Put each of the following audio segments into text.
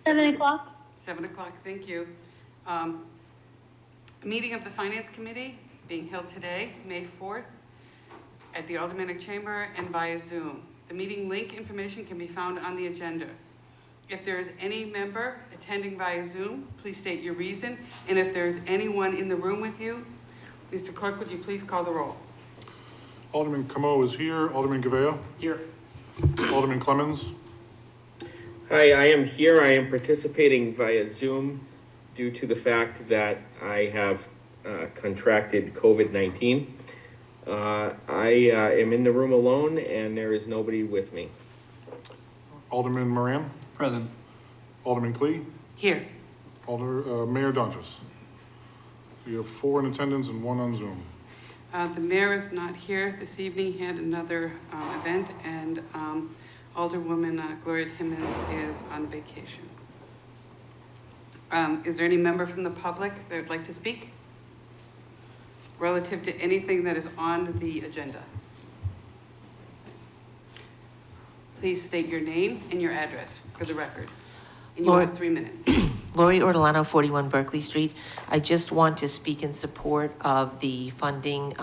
7 o'clock. 7 o'clock, thank you. A meeting of the Finance Committee being held today, May 4th, at the Aldermanic Chamber and via Zoom. The meeting link information can be found on the agenda. If there is any member attending via Zoom, please state your reason. And if there's anyone in the room with you, Mr. Clerk, would you please call the roll? Alderman Camo is here. Alderman Gavea? Here. Alderman Clemens? Hi, I am here. I am participating via Zoom due to the fact that I have contracted COVID-19. I am in the room alone and there is nobody with me. Alderman Moran? Present. Alderman Clee? Here. Mayor Dunges. So you have 4 in attendance and 1 on Zoom. The mayor is not here this evening. He had another event, and Alderwoman Gloria Timmons is on vacation. Is there any member from the public that would like to speak relative to anything that is on the agenda? Please state your name and your address for the record. And you have 3 minutes. Lori Ortolano, 41 Berkeley Street. I just want to speak in support of the funding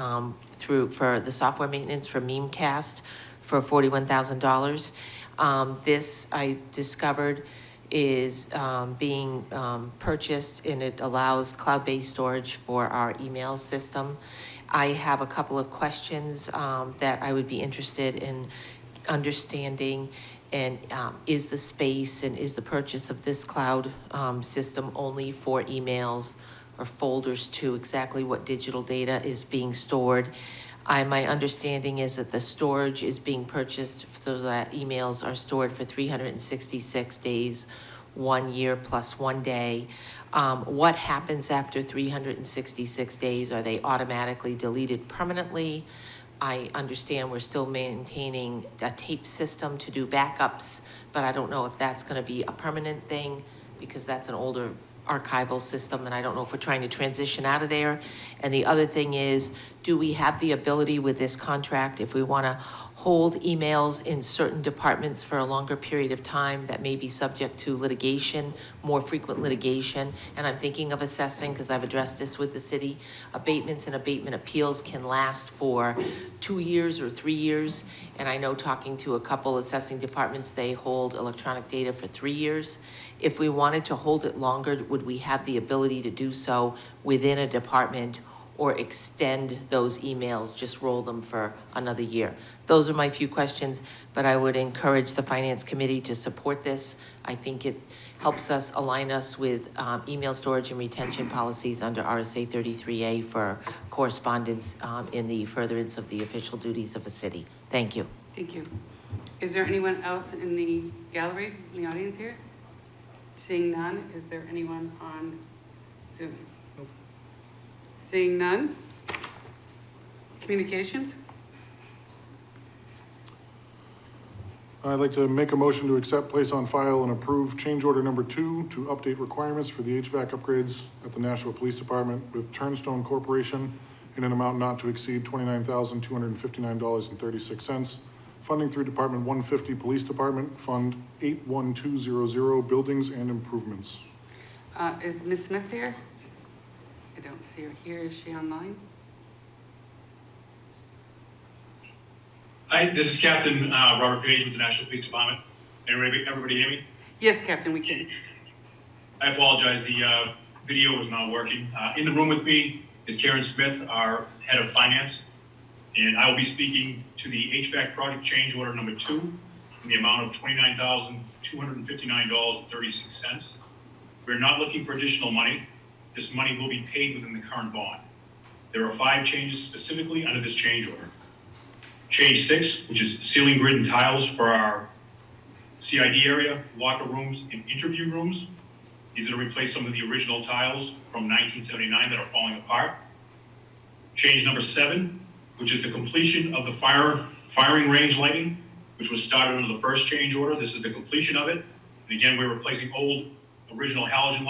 for the software maintenance for Memecast for $41,000. This, I discovered, is being purchased, and it allows cloud-based storage for our email system. I have a couple of questions that I would be interested in understanding. And is the space and is the purchase of this cloud system only for emails or folders too? Exactly what digital data is being stored? My understanding is that the storage is being purchased so that emails are stored for 366 days, 1 year plus 1 day. What happens after 366 days? Are they automatically deleted permanently? I understand we're still maintaining a tape system to do backups, but I don't know if that's going to be a permanent thing because that's an older archival system, and I don't know if we're trying to transition out of there. And the other thing is, do we have the ability with this contract, if we want to hold emails in certain departments for a longer period of time that may be subject to litigation, more frequent litigation? And I'm thinking of assessing, because I've addressed this with the city, abatements and abatement appeals can last for 2 years or 3 years. And I know, talking to a couple assessing departments, they hold electronic data for 3 years. If we wanted to hold it longer, would we have the ability to do so within a department, or extend those emails, just roll them for another year? Those are my few questions, but I would encourage the Finance Committee to support this. I think it helps us align us with email storage and retention policies under RSA 33A for correspondence in the furtherance of the official duties of a city. Thank you. Thank you. Is there anyone else in the gallery, in the audience here? Seeing none, is there anyone on Zoom? Nope. Seeing none. Communications? I'd like to make a motion to accept, place on file, and approve change order number 2 to update requirements for the HVAC upgrades at the Nashua Police Department with Turnstone Corporation in an amount not to exceed $29,259.36. Funding through Department 150 Police Department, Fund 81200, Buildings and Improvements. Is Ms. Smith here? I don't see her here. Is she online? Hi, this is Captain Robert Page with the National Police Department. Everybody hear me? Yes, Captain, we can. I apologize, the video was not working. In the room with me is Karen Smith, our head of finance, and I will be speaking to the HVAC project change order number 2 in the amount of $29,259.36. We're not looking for additional money. This money will be paid within the current bond. There are 5 changes specifically under this change order. Change 6, which is ceiling grid and tiles for our CID area, locker rooms, and interview rooms. These are to replace some of the original tiles from 1979 that are falling apart. Change number 7, which is the completion of the firing range lighting, which was started under the first change order. This is the completion of it. And again, we're replacing old original halogen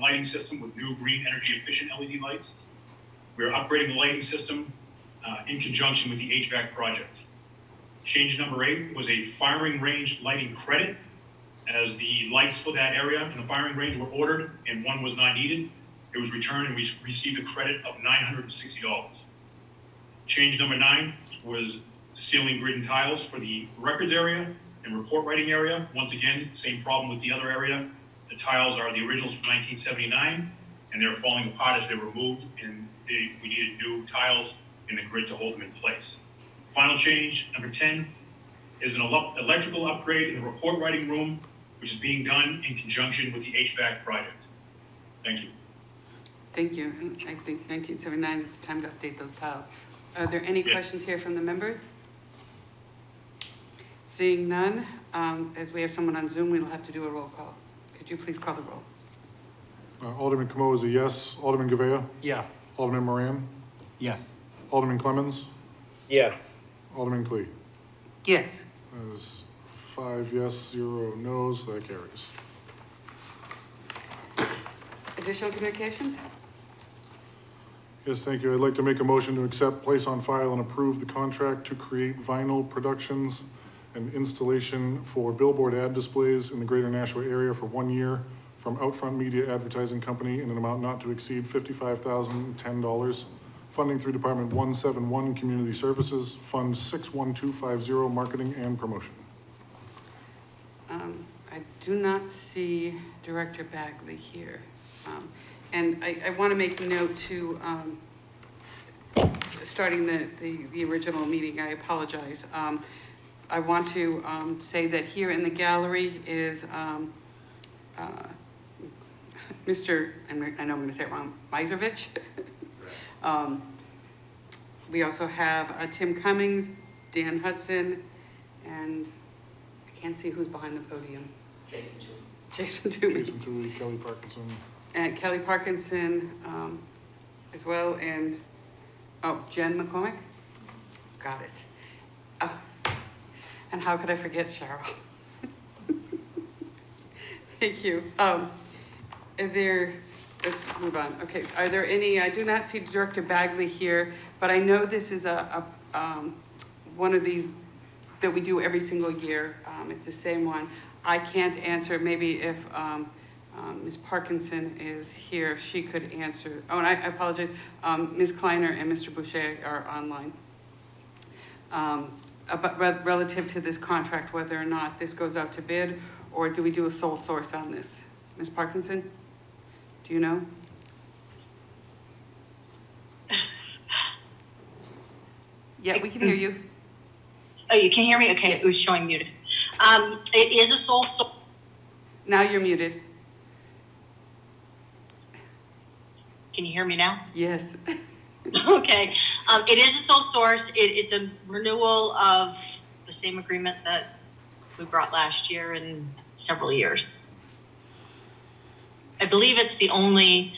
lighting system with new green energy efficient LED lights. We're upgrading the lighting system in conjunction with the HVAC project. Change number 8 was a firing range lighting credit. as the lights for that area in the firing range were ordered and one was not needed. It was returned and we received a credit of $960. Change number 9 was ceiling grid and tiles for the records area and report writing area. Once again, same problem with the other area. The tiles are the originals from 1979 and they're falling apart as they're removed, and we needed new tiles in the grid to hold them in place. Final change, number 10, is an electrical upgrade in the report writing room, which is being done in conjunction with the HVAC project. Thank you. Thank you. And I think 1979, it's time to update those tiles. Are there any questions here from the members? Seeing none, as we have someone on Zoom, we'll have to do a roll call. Could you please call the roll? Alderman Camo is a yes. Alderman Govea? Yes. Alderman Moran? Yes. Alderman Clemmons? Yes. Alderman Clee? Yes. There's 5 yes, 0 no's, that carries. Additional communications? Yes, thank you. I'd like to make a motion to accept, place on file, and approve the contract to create vinyl productions and installation for billboard ad displays in the greater Nashua area for 1 year from Outfront Media Advertising Company in an amount not to exceed $55,010. Funding through Department 171 Community Services, Fund 61250, Marketing and Promotion. I do not see Director Bagley here. And I want to make note to, starting the original meeting, I apologize. I want to say that here in the gallery is Mr., and I know I'm going to say it wrong, Miservich. We also have Tim Cummings, Dan Hudson, and I can't see who's behind the podium. Jason Toomey. Jason Tooley, Kelly Parkinson. And Kelly Parkinson as well, and, oh, Jen McCormick? Got it. Oh, and how could I forget Cheryl? Thank you. Let's move on. Okay, are there any, I do not see Director Bagley here, but I know this is one of these that we do every single year. It's the same one. I can't answer, maybe if Ms. Parkinson is here, if she could answer. Oh, and I apologize, Ms. Kleiner and Mr. Boucher are online. But relative to this contract, whether or not this goes out to bid, or do we do a sole source on this? Ms. Parkinson, do you know? Yeah, we can hear you. Oh, you can hear me? Okay, Yes. it was showing muted. It is a sole source. Now you're muted. Can you hear me now? Yes. Okay. It is a sole source. It's a renewal of the same agreement that we brought last year in several years. I believe it's the only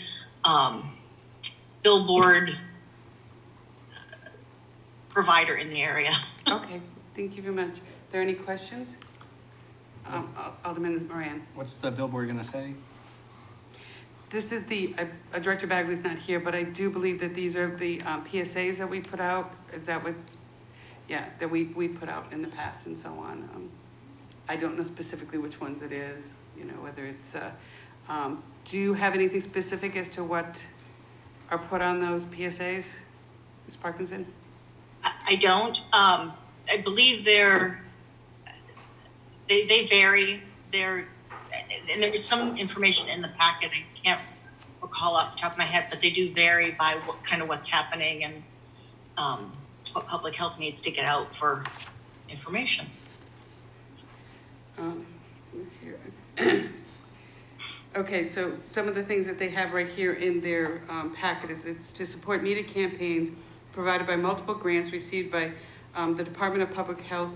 billboard provider in the area. Okay, thank you very much. Are there any questions? Alderman Moran. What's the billboard gonna say? This is the, Director Bagley's not here, but I do believe that these are the PSAs that we put out. Is that what, yeah, that we put out in the past and so on. I don't know specifically which ones it is, you know, whether it's, do you have anything specific as to what are put on those PSAs, Ms. Parkinson? I don't. I believe they vary. And there is some information in the packet. I can't recall off the top of my head, but they do vary by what's happening and what public health needs to get out for information. Here. Okay, so some of the things that they have right here in their packet is it's to support media campaigns provided by multiple grants received by the Department of Public Health,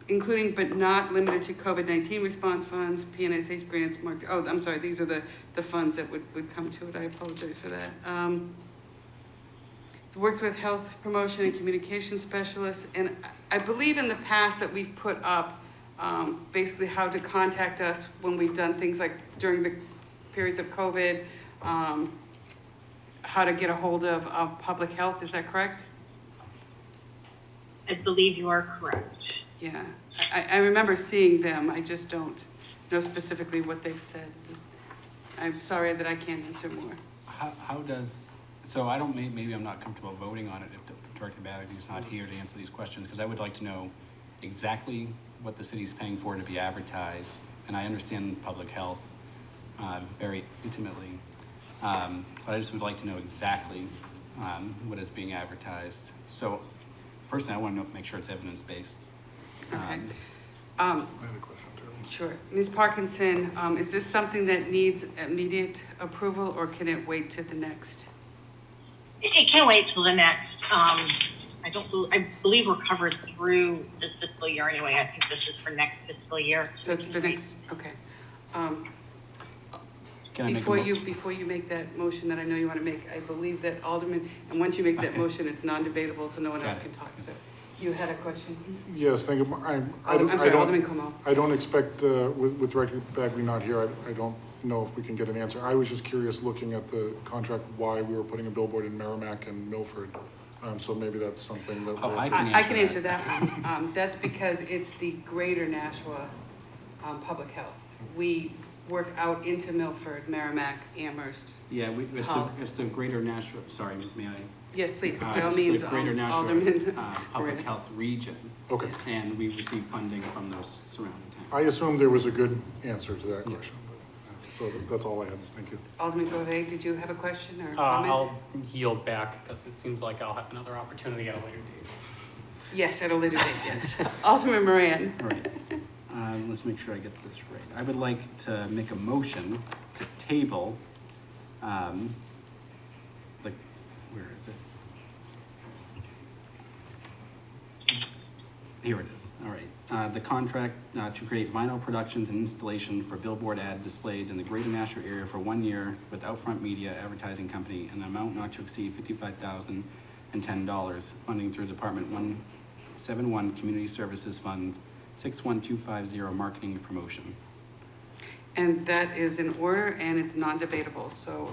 including but not limited to COVID-19 response funds, PNSH grants, oh, I'm sorry, these are the funds that would come to it. I apologize for that. It works with health promotion and communication specialists, and I believe in the past that we've put up basically how to contact us when we've done things like during the periods of COVID, how to get a hold of public health, is that correct? I believe you are correct. Yeah, I remember seeing them, I just don't know specifically what they've said. I'm sorry that I can't answer more. How does, so I don't, maybe I'm not comfortable voting on it if Director Batterby's not here to answer these questions, because I would like to know exactly what the city's paying for to be advertised. And I understand public health very intimately, but I just would like to know exactly what is being advertised. So personally, I want to make sure it's evidence-based. Okay. I had a question too. Sure. Ms. Parkinson, is this something that needs immediate approval, or can it wait to the next? It can't wait till the next. I believe we're covered through this fiscal year anyway. I think this is for next fiscal year. So it's the next, okay. Can I make a Before you make that motion that I know you want to make, I believe that Alderman, and once you make that motion, it's non-debatable, so no one else Got it. can talk. So you had a question? Yes, thank you. I'm sorry, Alderman Como. I don't expect, with Director Bagby not here, I don't know if we can get an answer. I was just curious, looking at the contract, why we were putting a billboard in Merrimack and Milford. So maybe that's something that. Oh, we'll- I can I can answer answer that one. That's because it's the greater Nashua Public Health. We work out into Milford, Merrimack, Amherst. Yeah, House. it's the greater Nashua, sorry, may I? Yes, please, by all It's means, the greater Nashua Alderman. Public Moreno. Health Region, Okay. and we receive funding from those surrounding towns. I assumed there was a good answer to that Yes. question. So that's all I had. Thank you. Alderman GOV, did you have a question or a comment? I'll yield back because it seems like I'll have another opportunity at a later date. Yes, at a later date, yes. Alderman Moran. All right, let's make sure I get this right. I would like to make a motion to table, like, where is it? Here it is, all right. The contract to create vinyl productions and installation for billboard ad displayed in the greater Nashua area for 1 year with Outfront Media Advertising Company, an amount not to exceed $55,010, funding through Department 171 Community Services Fund 61250 Marketing and Promotion. And that is in order, and it's non-debatable. So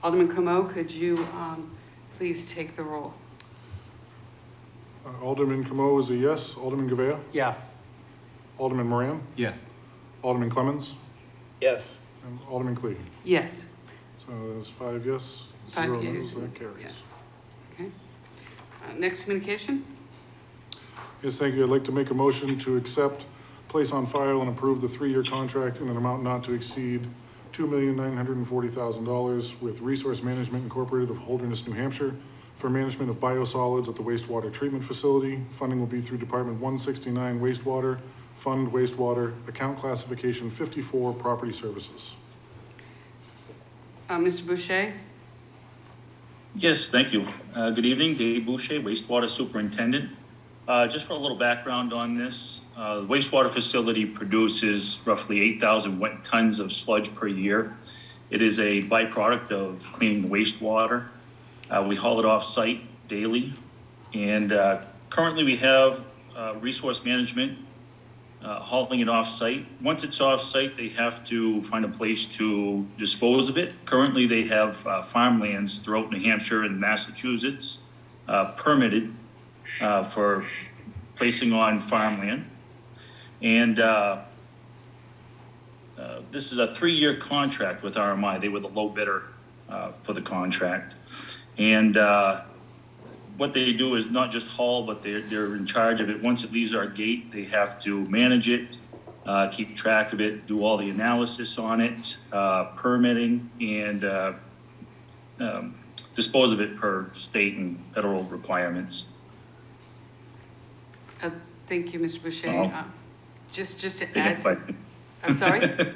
Alderman Como, could you please take the roll? Alderman Camo is a yes. Alderman Gavea? Yes. Alderman Moran? Yes. Alderman Clemmons? Yes. And Alderman Clee? Yes. So there's 5 yes, 5 0 yeas. no's, that carries. Okay. Next communication? Yes, thank you. I'd like to make a motion to accept, place on file, and approve the 3-year contract in an amount not to exceed $2,940,000 with Resource Management Incorporated of Holderness, New Hampshire, for management of biosolids at the wastewater treatment facility. Funding will be through Department 169 Wastewater, Fund Wastewater, Account Classification 54, Property Services. Mr. Boucher? Yes, thank you. Good evening, Dave Boucher, wastewater superintendent. Just for a little background on this, the wastewater facility produces roughly 8,000 wet tons of sludge per year. It is a byproduct of cleaning the wastewater. We haul it off-site daily, and currently we have resource management hauling it off-site. Once it's off-site, they have to find a place to dispose of it. Currently, they have farmlands throughout New Hampshire and Massachusetts permitted for placing on farmland. And this is a 3-year contract with RMI. They were the low bidder for the contract. And what they do is not just haul, but they're in charge of it. Once it leaves our gate, they have to manage it, keep track of it, do all the analysis on it, permitting, and dispose of it per state and federal requirements. Thank you, Mr. Boucher. Uh-huh. Just to Take any add, questions. I'm sorry?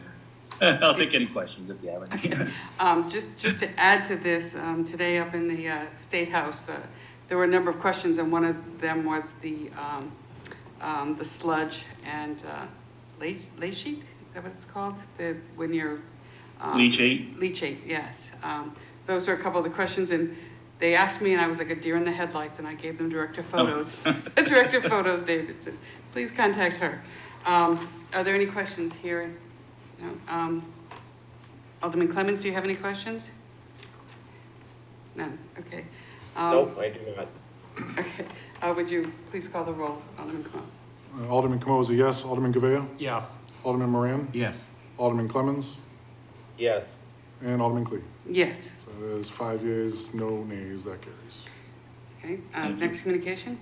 I'll take any questions if you have any. Just to add to this, today up in the State House, there were a number of questions, and one of them was the sludge and leachate, is that what it's called? When you're Leachate? Leachate, yes. Those are a couple of the questions, and they asked me, and I was like a deer in the headlights, and I gave them director photos. Director photos, David said, please contact her. Are there any questions here? No. Alderman Clemmons, do you have any questions? None, okay. Nope, I do not. Okay, would you please call the roll, Alderman Clemmons? Alderman Camosa, yes. Alderman Govea? Yes. Alderman Moran? Yes. Alderman Clemmons? Yes. And Alderman Clee. Yes. So it is 5 yeas, no nays, that carries. Okay, Thank you. next communication?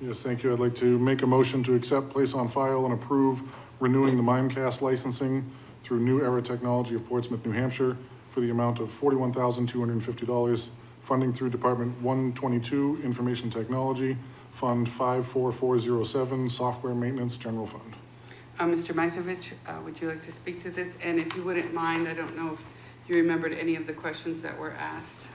Yes, thank you. I'd like to make a motion to accept, place on file, and approve renewing the Mimecast licensing through New Era Technology of Portsmouth, New Hampshire for the amount of $41,250, funding through Department 122, Information Technology, Fund 54407, Software Maintenance General Fund. Mr. Meiserovich, would you like to speak to this? And if you wouldn't mind, I don't know if you remembered any of the questions that were asked.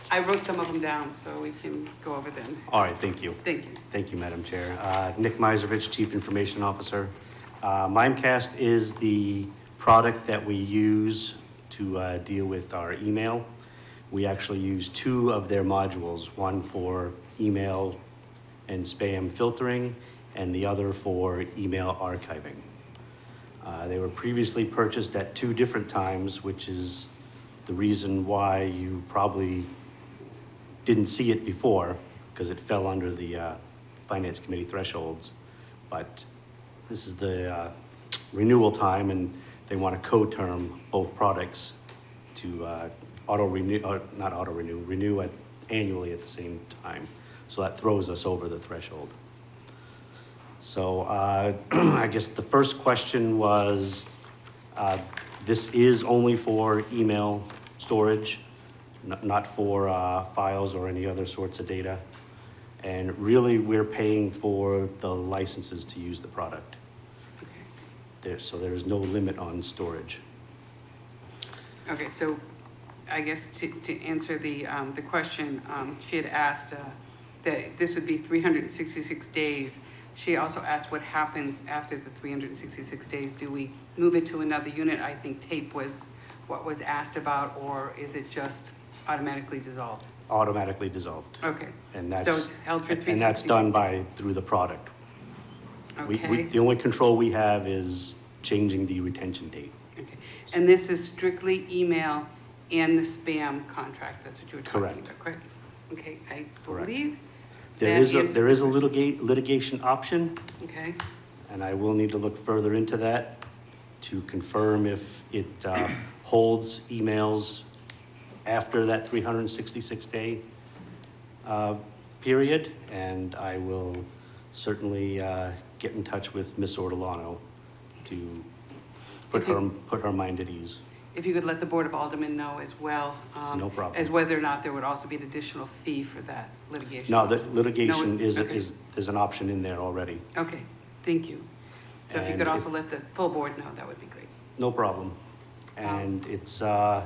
I wrote some of them down, so we can go over them. All right, thank you. Thank you. Thank you, Madam Chair. Nick Meiserovich, Chief Information Officer. Mimecast is the product that we use to deal with our email. We actually use 2 of their modules, one for email and spam filtering, and the other for email archiving. They were previously purchased at 2 different times, which is the reason why you probably didn't see it before, because it fell under the Finance Committee thresholds. But this is the renewal time, and they want to co-term both products to renew it annually at the same time. So that throws us over the threshold. So I guess the first question was, this is only for email storage, not for files or any other sorts of data. And really, we're paying for the licenses to use the product. So there is no limit on storage. Okay, so I guess to answer the question, she had asked that this would be 366 days. She also asked what happens after the 366 days. Do we move it to another unit? I think tape was what was asked about, or is it just automatically dissolved? Automatically dissolved. Okay. And that's, So it's held for 366 and that's done through the product. Okay. The only control we have is changing the retention date. Okay. And this is strictly email and the spam contract. That's what you were talking Correct. about, correct? Okay, I Correct. believe There that is a answers the litigation option, Okay, and I will need to look further into that to confirm if it holds emails after that 366-day period, and I will certainly get in touch with Ms. Ortolano to put her mind at ease. if you could let the Board of Aldermen know as well. No problem. As whether or not there would also be an additional fee for that litigation. No, the litigation No, okay. is an option in there already. Okay, thank you. So if you And could also let the full board know, that would be great. No problem. And it's, the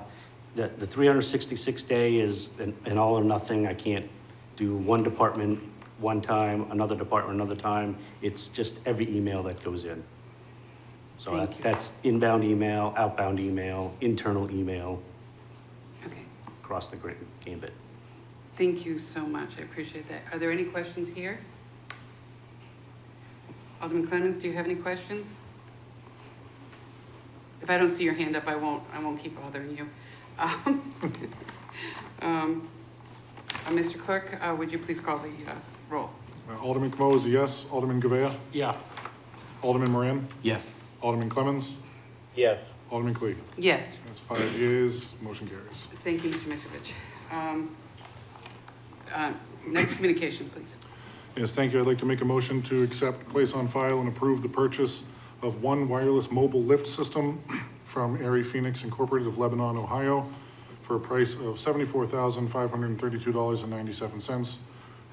366-day is an all or nothing. I can't do one department one time, another department another time. It's just every email that goes in. So Thank you. that's inbound email, outbound email, internal email, Okay, across the gambit. thank you so much. I appreciate that. Are there any questions here? Alderman Clemmons, do you have any questions? If I don't see your hand up, I won't keep bothering you. Mr. Clerk, would you please call the roll? Alderman Camosa, yes. Alderman Govea? Yes. Alderman Moran? Yes. Alderman Clemmons? Yes. Alderman Clee. Yes, That's 5 yeas, motion carries. thank you, Mr. Misovich. Next communication, please. Yes, thank you. I'd like to make a motion to accept, place on file, and approve the purchase of one wireless mobile lift system from Airy Phoenix Incorporated of Lebanon, Ohio, for a price of $74,532.97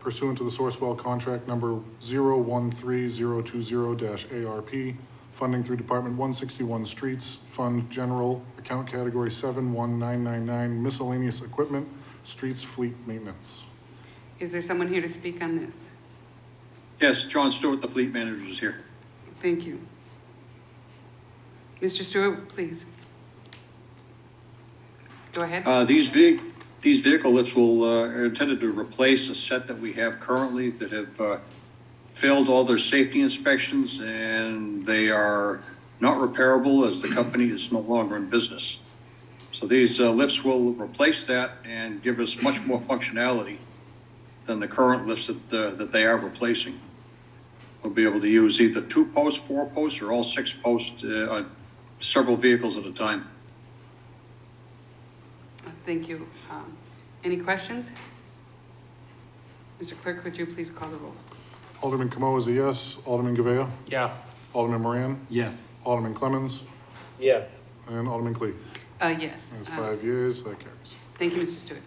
pursuant to the Sourcewell contract number 013020-ARP, funding through Department 161 Streets, Fund General, Account Category 71999, Miscellaneous Equipment, Streets Fleet Maintenance. Is there someone here to speak on this? Yes, John Stewart, the fleet manager, is here. Thank you. Mr. Stewart, please. Go ahead. These vehicle lifts are intended to replace a set that we have currently that have failed all their safety inspections, and they are not repairable as the company is no longer in business. So these lifts will replace that and give us much more functionality than the current lifts that they are replacing. will be able to use either 2 posts, 4 posts, or all 6 posts on several vehicles at a time. Thank you. Any questions? Mr. Clerk, could you please call the roll? Alderman Camo is a yes. Alderman Govea? Yes. Alderman Moran? Yes. Alderman Clemmons? Yes. And Alderman Clee. Yes. That's 5 yeas, that carries. Thank you, Mr. Stewart.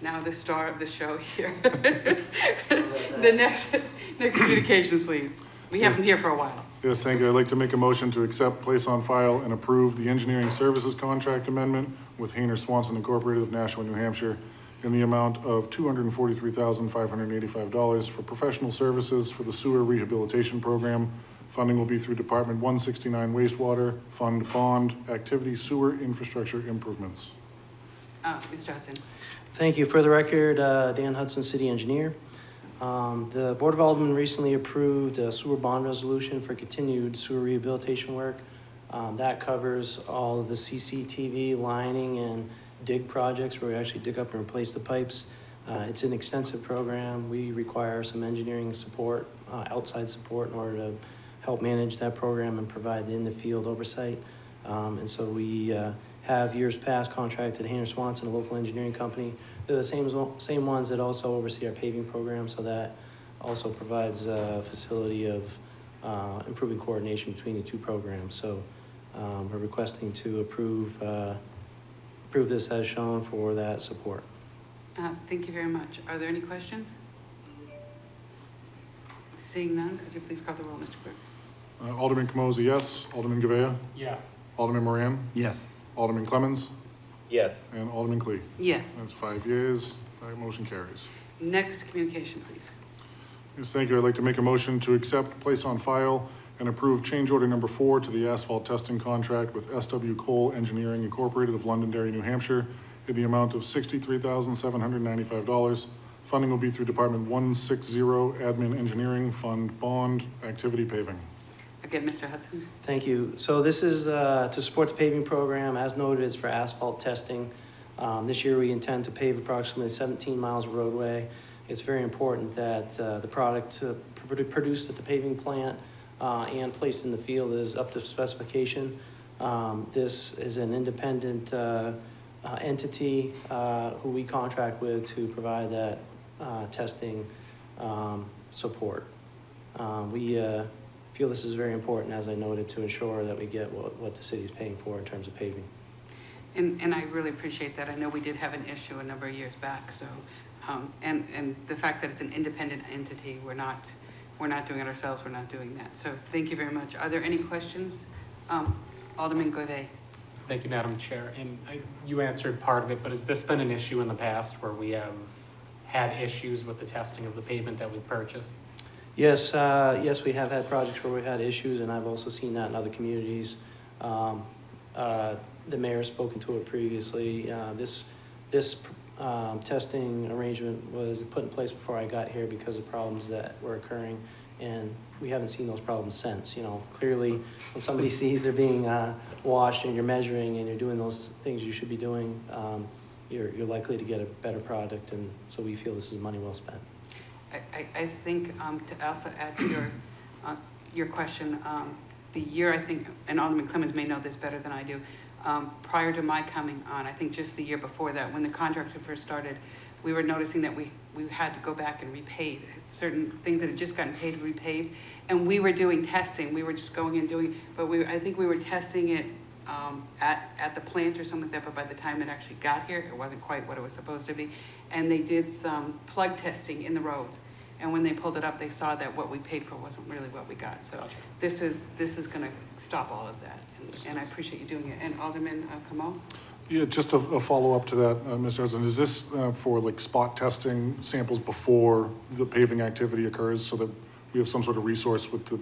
Now the star of the show here. The next communication, please. We have them here for a while. Yes, thank you. I'd like to make a motion to accept, place on file, and approve the engineering services contract amendment with Hayner Swanson Incorporated of Nashua, New Hampshire, in the amount of $243,585 for professional services for the sewer rehabilitation program. Funding will be through Department 169 wastewater, fund bond, activity sewer infrastructure improvements. Mr. Hudson. Thank you. For the record, Dan Hudson, City Engineer. The Board of Aldermen recently approved a sewer bond resolution for continued sewer rehabilitation work. That covers all of the CCTV lining and dig projects where we actually dig up and replace the pipes. It's an extensive program. We require some engineering support, outside support in order to help manage that program and provide in-the-field oversight. And so we have years past contracted Hayner Swanson, a local engineering company. They're the same ones that also oversee our paving program, so that also provides a facility of improving coordination between the 2 programs. So we're requesting to approve this as shown for that support. Thank you very much. Are there any questions? Seeing none, could you please call the roll, Mr. Clerk? Alderman Camo is a yes. Alderman Govea? Yes. Alderman Moran? Yes. Alderman Clemmons? Yes. And Alderman Clee. Yes. That's 5 yeas. That motion carries. Next communication, please. Yes, thank you. I'd like to make a motion to accept, place on file, and approve change order number 4 to the asphalt testing contract with SW Cole Engineering Incorporated of Londonderry, New Hampshire, in the amount of $63,795. Funding will be through Department 160 Admin Engineering Fund Bond Activity Paving. Again, Mr. Hudson. Thank you. So this is to support the paving program. As noted, it's for asphalt testing. This year we intend to pave approximately 17 miles of roadway. It's very important that the product produced at the paving plant and placed in the field is up to specification. This is an independent entity who we contract with to provide that testing support. We feel this is very important, as I noted, to ensure that we get what the city's paying for in terms of paving. And I really appreciate that. I know we did have an issue a number of years back, so, and the fact that it's an independent entity, we're not doing it ourselves, we're not doing that. So thank you very much. Are there any questions? Alderman Godet. Thank you, Madam Chair. And you answered part of it, but has this been an issue in the past where we have had issues with the testing of the pavement that we've purchased? Yes, yes, we have had projects where we've had issues, and I've also seen that in other communities. The mayor's spoken to it previously. This testing arrangement was put in place before I got here because of problems that were occurring, and we haven't seen those problems since. You know, clearly, when somebody sees they're being washed and you're measuring and you're doing those things you should be doing, you're likely to get a better product, and so we feel this is money well spent. I think to also add to your question, the year, I think, and Alderman Clemmons may know this better than I do, prior to my coming on, I think just the year before that, when the contract first started, we were noticing that we had to go back and repave certain things that had just gotten paid to repave, and we were doing testing. We were just going and doing, but I think we were testing it at the plant or something like that, but by the time it actually got here, it wasn't quite what it was supposed to be. And they did some plug testing in the roads. And when they pulled it up, they saw that what we paid for wasn't really what we got. So Gotcha. this is going to stop all of that. And I appreciate you doing it. And Alderman Camo? Yeah, just a follow-up to that, Mr. President. Is this for like spot testing samples before the paving activity occurs so that we have some sort of recourse with the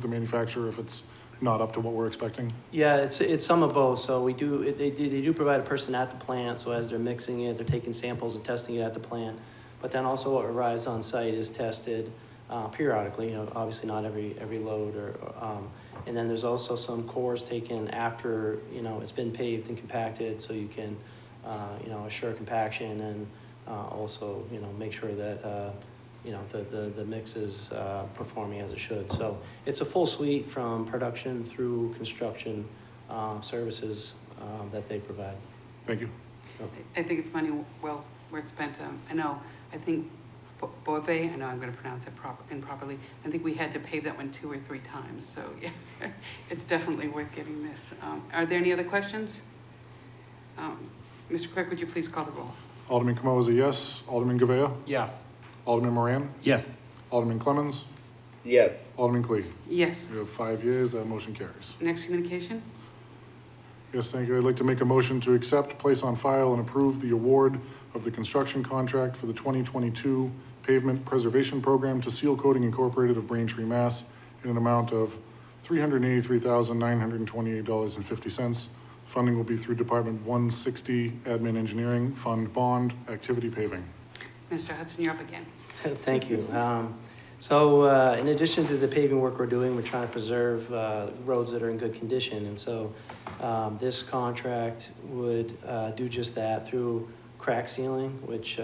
manufacturer if it's not up to what we're expecting? Yeah, it's some of both. So they do provide a person at the plant, so as they're mixing it, they're taking samples and testing it at the plant. But then also what arrives on site is tested periodically, you know, obviously not every load, and then there's also some cores taken after, you know, it's been paved and compacted, so you can, you know, assure compaction and also, you know, make sure that, the mix is performing as it should. So it's a full suite from production through construction services that they provide. Thank you. I think it's money well worth spent. I think GOV, I know I'm going to pronounce it improperly, I think we had to pave that one 2 or 3 times, so yeah, it's definitely worth getting this. Are there any other questions? Mr. Clerk, would you please call the roll? Alderman Camo is a yes. Alderman Govea? Yes. Alderman Moran? Yes. Alderman Clemmons? Yes. Alderman Clee? Yes. We have 5 yeas, that motion carries. Next communication? Yes, thank you. I'd like to make a motion to accept, place on file, and approve the award of the construction contract for the 2022 Pavement Preservation Program to Seal Coating Incorporated of Braintree, Mass. in an amount of $383,928.50. Funding will be through Department 160 Admin Engineering Fund Bond Activity Paving. Mr. Hudson, you're up again. Thank you. So in addition to the paving work we're doing, we're trying to preserve roads that are in good condition. And so this contract would do just that through crack sealing, which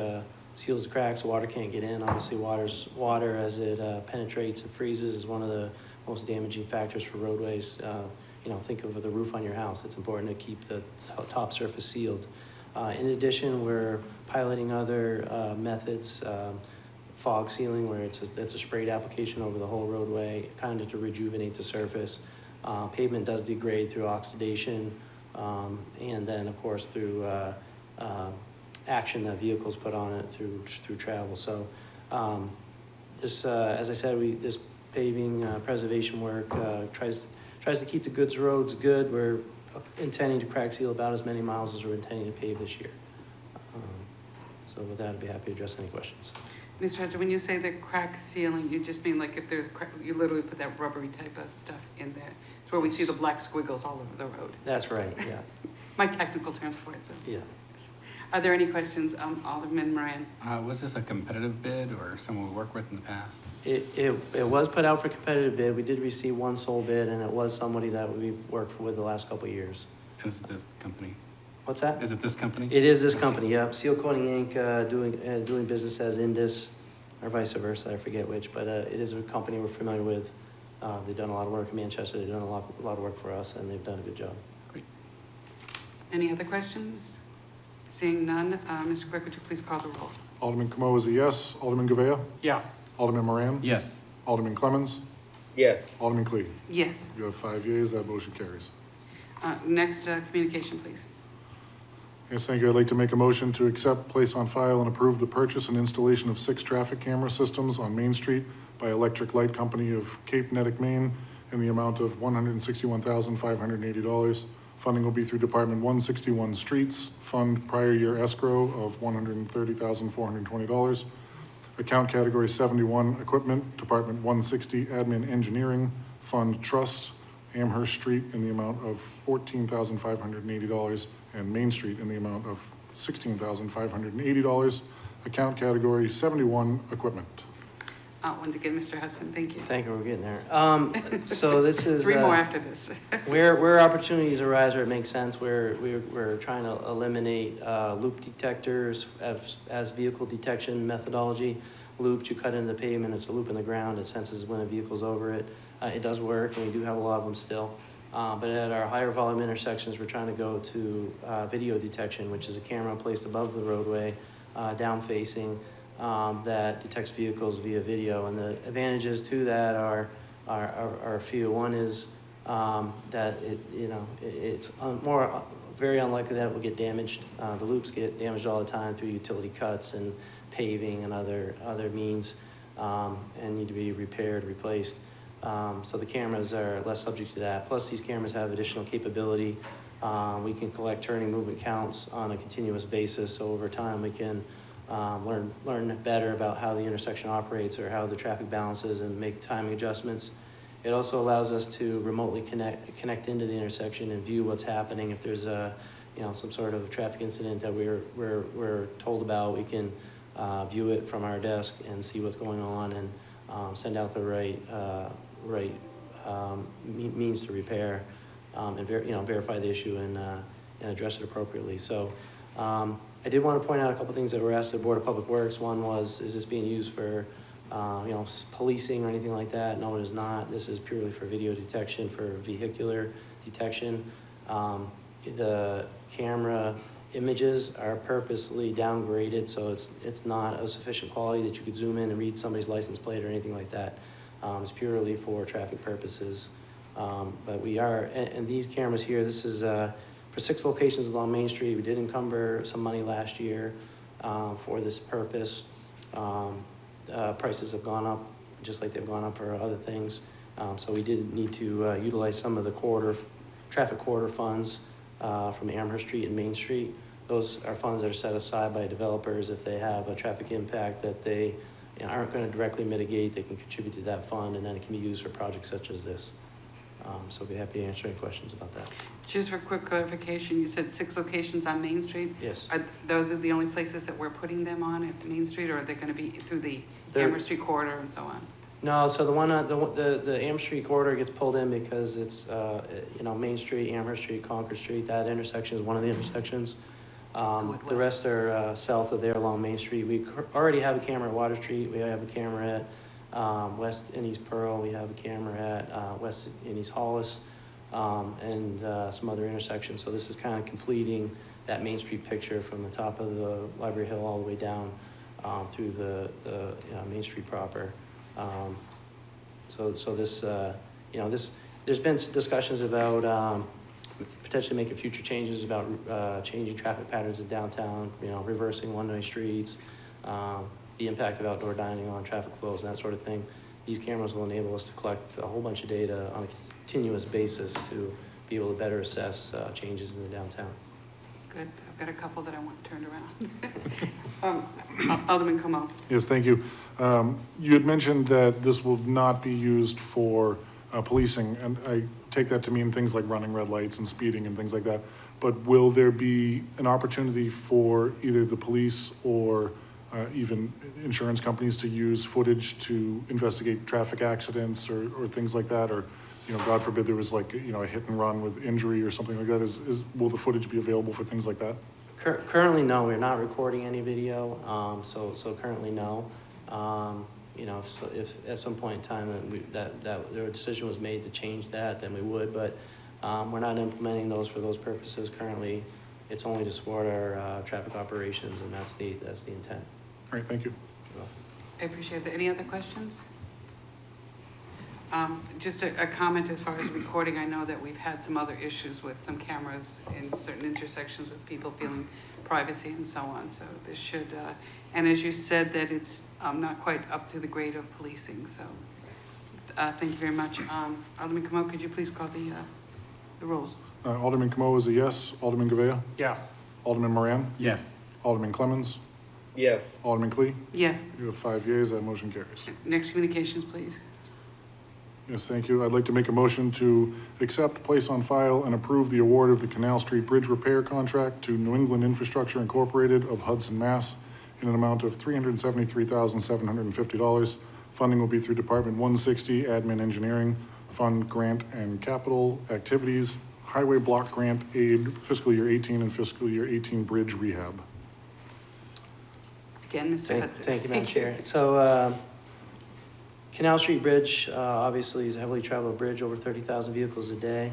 seals the cracks, water can't get in. Obviously, water as it penetrates and freezes is one of the most damaging factors for roadways. Think of the roof on your house. It's important to keep the top surface sealed. In addition, we're piloting other methods, fog sealing, where it's a sprayed application over the whole roadway, kind of to rejuvenate the surface. Pavement does degrade through oxidation, and then, of course, through action that vehicles put on it through travel. So this, as I said, this paving preservation work tries to keep the goods roads good. We're intending to crack seal about as many miles as we're intending to pave this year. So with that, I'd be happy to address any questions. Mr. Hudson, when you say the crack sealing, you just mean like if there's crack, you literally put that rubbery type of stuff in there. It's where we see the black squiggles all over the road. That's right, yeah. My technical terms for it, so. Yeah. Are there any questions, Alderman Moran? Was this a competitive bid or someone we worked with in the past? It was put out for competitive bid. We did receive one sole bid, and it was somebody that we've worked with the last couple of years. Is it this company? What's that? Is it this company? It is this company, yep. Seal Coating Inc., doing business as Indus, or vice versa, I forget which, but it is a company we're familiar with. They've done a lot of work in Manchester. They've done a lot of work for us, and they've done a good job. Great. Any other questions? Seeing none, Mr. Clerk, would you please call the roll? Alderman Camo is a yes. Alderman Govea? Yes. Alderman Moran? Yes. Alderman Clemmons? Yes. Alderman Clee? Yes. You have 5 yeas, that motion carries. Next communication, please. Yes, thank you. I'd like to make a motion to accept, place on file, and approve the purchase and installation of 6 traffic camera systems on Main Street by Electric Light Company of Cape Netick, Maine, in the amount of $161,580. Funding will be through Department 161 Streets, Fund Prior Year Escrow of $130,420. Account Category 71 Equipment, Department 160 Admin Engineering, Fund Trust, Amherst Street in the amount of $14,580, and Main Street in the amount of $16,580. Account Category 71 Equipment. Once again, Mr. Hudson, thank you. Thank you, we're getting there. So this is 3 more after this. where opportunities arise where it makes sense, where we're trying to eliminate loop detectors as vehicle detection methodology. Loops, you cut into the pavement, it's a loop in the ground, it senses when a vehicle's over it. It does work, and we do have a lot of them still. But at our higher volume intersections, we're trying to go to video detection, which is a camera placed above the roadway, down facing, that detects vehicles via video. And the advantages to that are a few. One is that it's very unlikely that it will get damaged. The loops get damaged all the time through utility cuts and paving and other means, and need to be repaired, replaced. So the cameras are less subject to that. Plus, these cameras have additional capability. We can collect turning movement counts on a continuous basis. So over time, we can learn better about how the intersection operates or how the traffic balances and make timing adjustments. It also allows us to remotely connect into the intersection and view what's happening. If there's some sort of traffic incident that we're told about, we can view it from our desk and see what's going on and send out the right means to repair and verify the issue and address it appropriately. So I did want to point out a couple things that were asked of the Board of Public Works. One was, is this being used for policing or anything like that. No, it is not. This is purely for video detection, for vehicular detection. The camera images are purposely downgraded, so it's not of sufficient quality that you could zoom in and read somebody's license plate or anything like that. It's purely for traffic purposes. But we are, and these cameras here, this is for 6 locations along Main Street. We did encumber some money last year for this purpose. Prices have gone up, just like they've gone up for other things. So we did need to utilize some of the traffic corridor funds from Amherst Street and Main Street. Those are funds that are set aside by developers if they have a traffic impact that they aren't going to directly mitigate. They can contribute to that fund, and then it can be used for projects such as this. So I'll be happy to answer any questions about that. Just for quick clarification, you said 6 locations on Main Street? Yes. Are those the only places that we're putting them on at Main Street, or are they going to be through the Amherst Street corridor and so on? No, so the one on the Amherst Street corridor gets pulled in because it's Main Street, Amherst Street, Concord Street. That intersection is one of the intersections. The rest are south of there along Main Street. We already have a camera at Water Street. We have a camera at West and East Pearl. We have a camera at West and East Hollis, and some other intersections. So this is kind of completing that Main Street picture from the top of the Library Hill all the way down through the Main Street proper. So this, there's been some discussions about potentially making future changes about changing traffic patterns in downtown, reversing one-way streets, the impact of outdoor dining on traffic flows and that sort of thing. These cameras will enable us to collect a whole bunch of data on a continuous basis to be able to better assess changes in the downtown. Good. I've got a couple that I want turned around. Alderman Como. Yes, thank you. You had mentioned that this will not be used for policing, and I take that to mean things like running red lights and speeding and things like that. But will there be an opportunity for either the police or even insurance companies to use footage to investigate traffic accidents or things like that? Or, God forbid there was like, a hit and run with injury or something like that. Will the footage be available for things like that? Currently, no. We're not recording any video, so currently, no. So if at some point in time that the decision was made to change that, then we would. But we're not implementing those for those purposes currently. It's only to support our traffic operations, and that's the intent. All right, thank you. I appreciate that. Any other questions? Just a comment as far as recording. I know that we've had some other issues with some cameras in certain intersections with people feeling privacy and so on. So this should, and as you said, that it's not quite up to the grade of policing. So thank you very much. Alderman Como, could you please call the rolls? Alderman Como is a yes. Alderman Gavea? Yes. Alderman Moran? Yes. Alderman Clemmons? Yes. Alderman Clee? Yes. You have 5 yeas. That motion carries. Next communications, please. Yes, thank you. I'd like to make a motion to accept, place on file, and approve the award of the Canal Street Bridge Repair Contract to New England Infrastructure Incorporated of Hudson, Mass. in an amount of $373,750. Funding will be through Department 160, Admin Engineering, Fund Grant and Capital Activities, Highway Block Grant Aid, fiscal year 18 and fiscal year 18 Bridge Rehab. Again, Mr. Hudson. Thank you, Madam Chair. So, Canal Street Bridge, obviously, is a heavily traveled bridge, over 30,000 vehicles a day.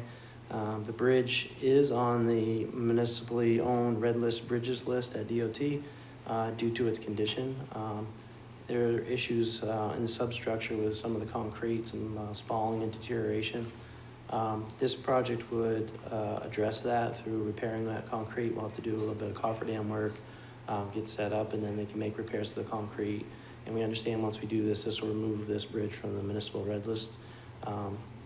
The bridge is on the municipally owned red list bridges list at DOT due to its condition. There are issues in the substructure with some of the concrete, some spalling and deterioration. This project would address that through repairing that concrete. We'll have to do a little bit of cofferdam work, get set up, and then they can make repairs to the concrete. And we understand once we do this, this will remove this bridge from the municipal red list,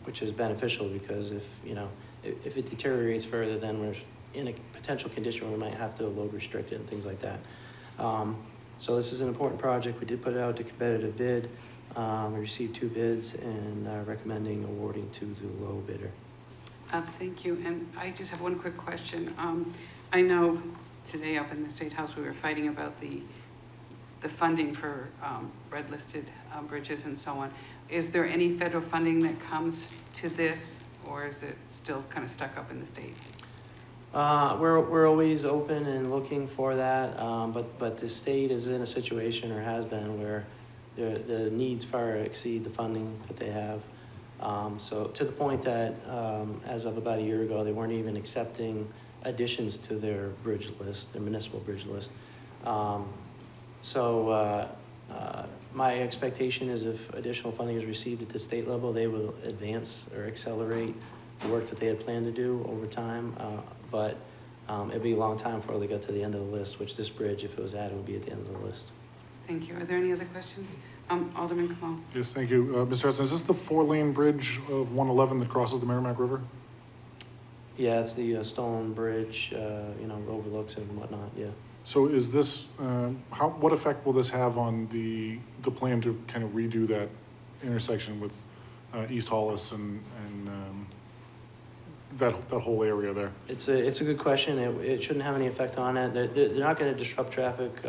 which is beneficial because if it deteriorates further, then we're in a potential condition where we might have to load restrict it and things like that. So this is an important project. We did put it out to competitive bid. We received 2 bids and are recommending awarding to the low bidder. Thank you. And I just have one quick question. I know today up in the State House, we were fighting about the funding for red listed bridges and so on. Is there any federal funding that comes to this, or is it still kind of stuck up in the state? We're always open and looking for that, but the state is in a situation, or has been, where the needs far exceed the funding that they have. So to the point that, as of about a year ago, they weren't even accepting additions to their bridge list, their municipal bridge list. My expectation is if additional funding is received at the state level, they will advance or accelerate the work that they had planned to do over time. But it'd be a long time before they got to the end of the list, which this bridge, if it was added, would be at the end of the list. Thank you. Are there any other questions? Alderman Kamal. Yes, thank you. Mr. Hudson, is this the 4-lane bridge of 111 that crosses the Merrimack River? Yeah, it's the stone bridge, overlooks and whatnot, yeah. So is this, what effect will this have on the plan to kind of redo that intersection with East Hollis and that whole area there? It's a good question. It shouldn't have any effect on it. They're not going to disrupt traffic